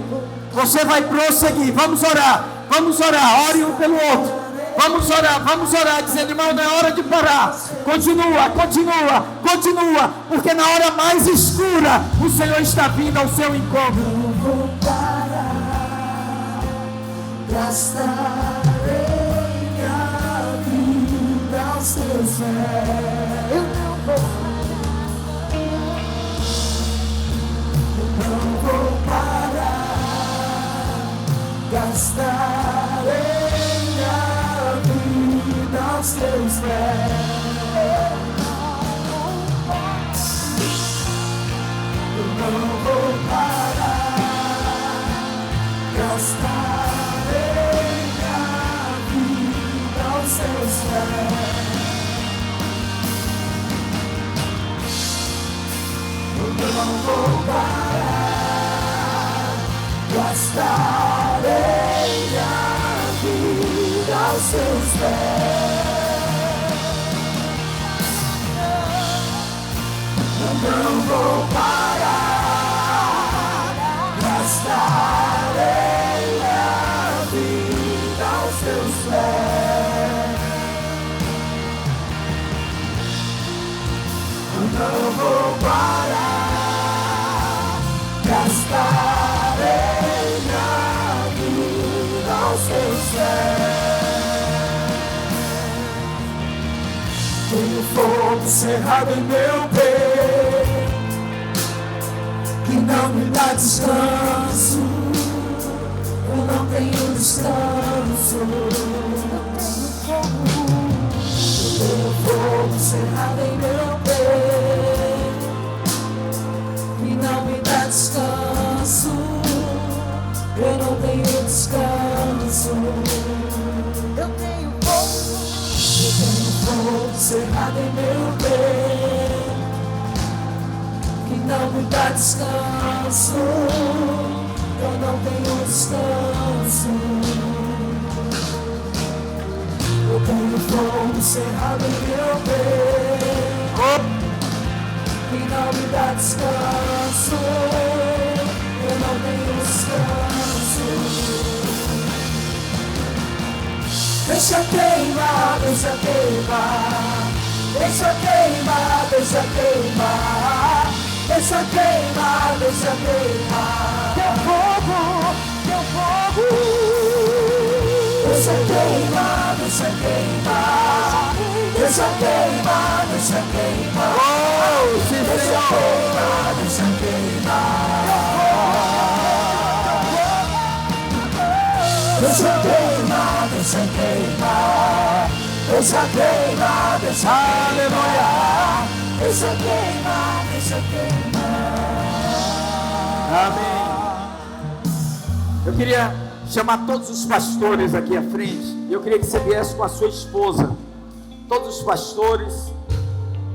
Você vai prosseguir. Vamos orar. Vamos orar. Ore um pelo outro. Vamos orar. Dizendo: irmão, não é hora de parar. Continua. Porque na hora mais escura o Senhor está vindo ao seu encontro. Gastarei a vida aos teus pés. Eu não vou parar. Gastarei a vida aos teus pés. Eu não vou parar. Gastarei seus pés. Eu não vou parar. Gastarei a vida aos seus pés. Eu não vou parar. Gastarei a vida aos seus pés. Não vou parar, gastarei Tenho fogo cerrado em meu peito, que não me dá descanso. Eu não tenho descanso. Tenho fogo cerrado em meu peito, que não me dá descanso. Eu não tenho descanso. Eu tenho fogo cerrado em meu peito, que não me dá descanso. Eu não tenho descanso. Eu tenho fogo cerrado em meu peito, que não me dá descanso. Eu não tenho descanso. Deixa queimar, deixa queimar, deixa queimar, deixa queimar, deixa queimar, deixa queimar. Teu fogo, teu fogo. Deixa queimar, deixa queimar, deixa queimar, deixa queimar. Oh, sim, deixa queimar, deixa queimar. Deixa queimar, deixa queimar, deixa queimar, deixa aleluia. Deixa queimar, deixa queimar. Amém. Eu queria chamar todos os pastores aqui à frente. Eu queria que você viesse com a sua esposa. Todos os pastores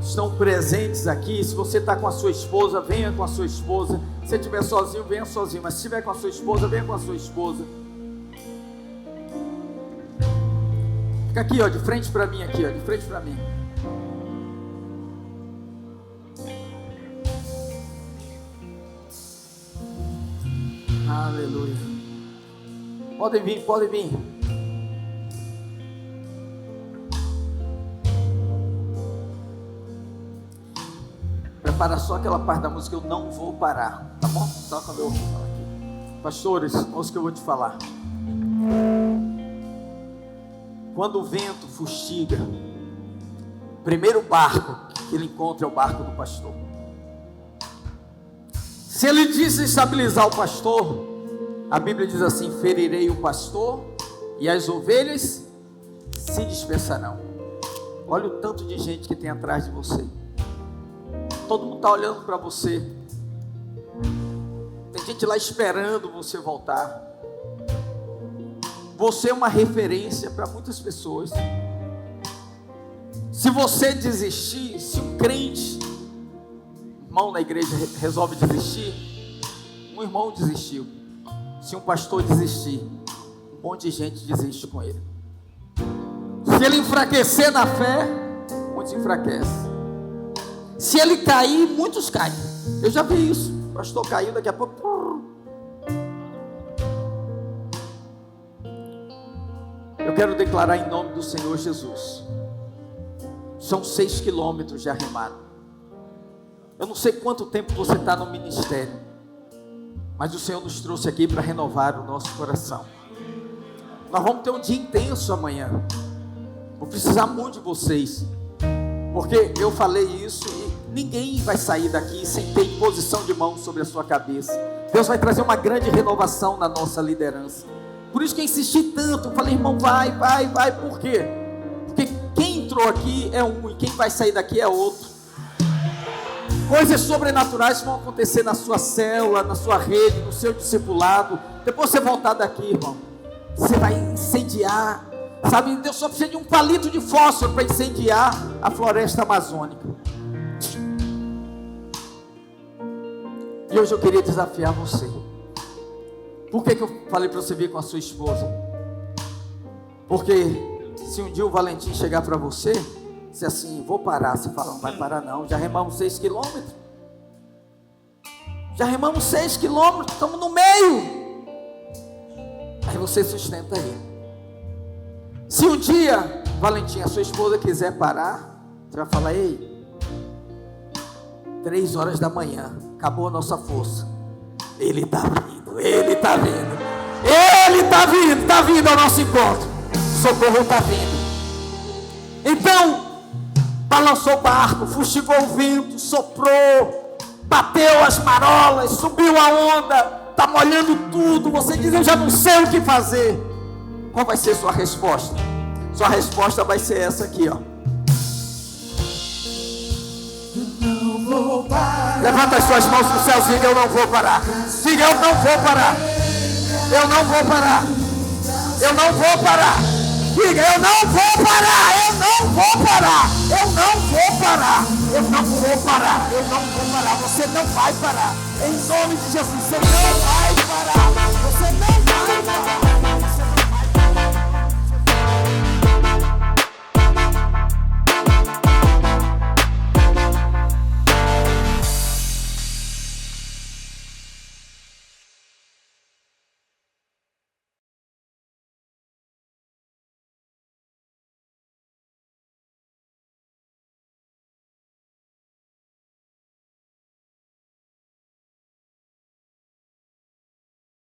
estão presentes aqui. Se você está com a sua esposa, venha com a sua esposa. Se você estiver sozinho, venha sozinho. Mas se estiver com a sua esposa, venha com a sua esposa. Fica aqui, ó, de frente para mim, aqui, ó, de frente para mim. Aleluia. Podem vir, podem vir. Prepara só aquela parte da música, eu não vou parar, tá bom? Só quando eu falar aqui. Pastores, ouça o que eu vou te falar. Quando o vento fustiga, o primeiro barco que ele encontra é o barco do pastor. Se ele desestabilizar o pastor, a Bíblia diz assim: ferirei o pastor e as ovelhas se dispersarão. Olha o tanto de gente que tem atrás de você. Todo mundo está olhando para você. Tem gente lá esperando você voltar. Você é uma referência para muitas pessoas. Se você desistir, se um crente, irmão na igreja resolve desistir, um irmão desistiu. Se um pastor desistir, um monte de gente desiste com ele. Se ele enfraquecer na fé, muitos enfraquecem. Se ele cair, muitos caem. Eu já vi isso. O pastor caiu, daqui a pouco. Eu quero declarar em nome do Senhor Jesus. São 6 quilômetros de arremado. Eu não sei quanto tempo você está no ministério, mas o Senhor nos trouxe aqui para renovar o nosso coração. Nós vamos ter um dia intenso amanhã. Vou precisar muito de vocês, porque eu falei isso e ninguém vai sair daqui sem ter imposição de mão sobre a sua cabeça. Deus vai trazer uma grande renovação na nossa liderança. Por isso que eu insisti tanto. Eu falei, irmão, vai. Por quê? Porque quem entrou aqui é um e quem vai sair daqui é outro. Coisas sobrenaturais vão acontecer na sua célula, na sua rede, no seu discipulado. Depois você voltar daqui, irmão, você vai incendiar. Sabe, Deus só precisa de um palito de fósforo para incendiar a floresta amazônica. E hoje eu queria desafiar você. Por que eu falei para você vir com a sua esposa? Porque se um dia o Valentim chegar para você, se assim, vou parar, você fala, não vai parar não, já remamos 6 quilômetros. Já remamos 6 quilômetros, estamos no meio. Aí você sustenta ele. Se um dia, Valentim, a sua esposa quiser parar, você vai falar, ei, 3 horas da manhã, acabou a nossa força. Ele está vindo. Ele está vindo. Ele está vindo ao nosso encontro. Socorro está vindo. Então, balançou o barco, fustigou o vento, soprou, bateu as marolas, subiu a onda, está molhando tudo. Você diz: eu já não sei o que fazer. Qual vai ser sua resposta? Sua resposta vai ser essa aqui, ó. Levanta as suas mãos para o céu e diga: eu não vou parar. Diga: eu não vou parar. Eu não vou parar. Eu não vou parar. Diga: eu não vou parar. Eu não vou parar. Eu não vou parar. Eu não vou parar. Eu não vou parar. Você não vai parar. Em nome de Jesus, você não vai parar. Você não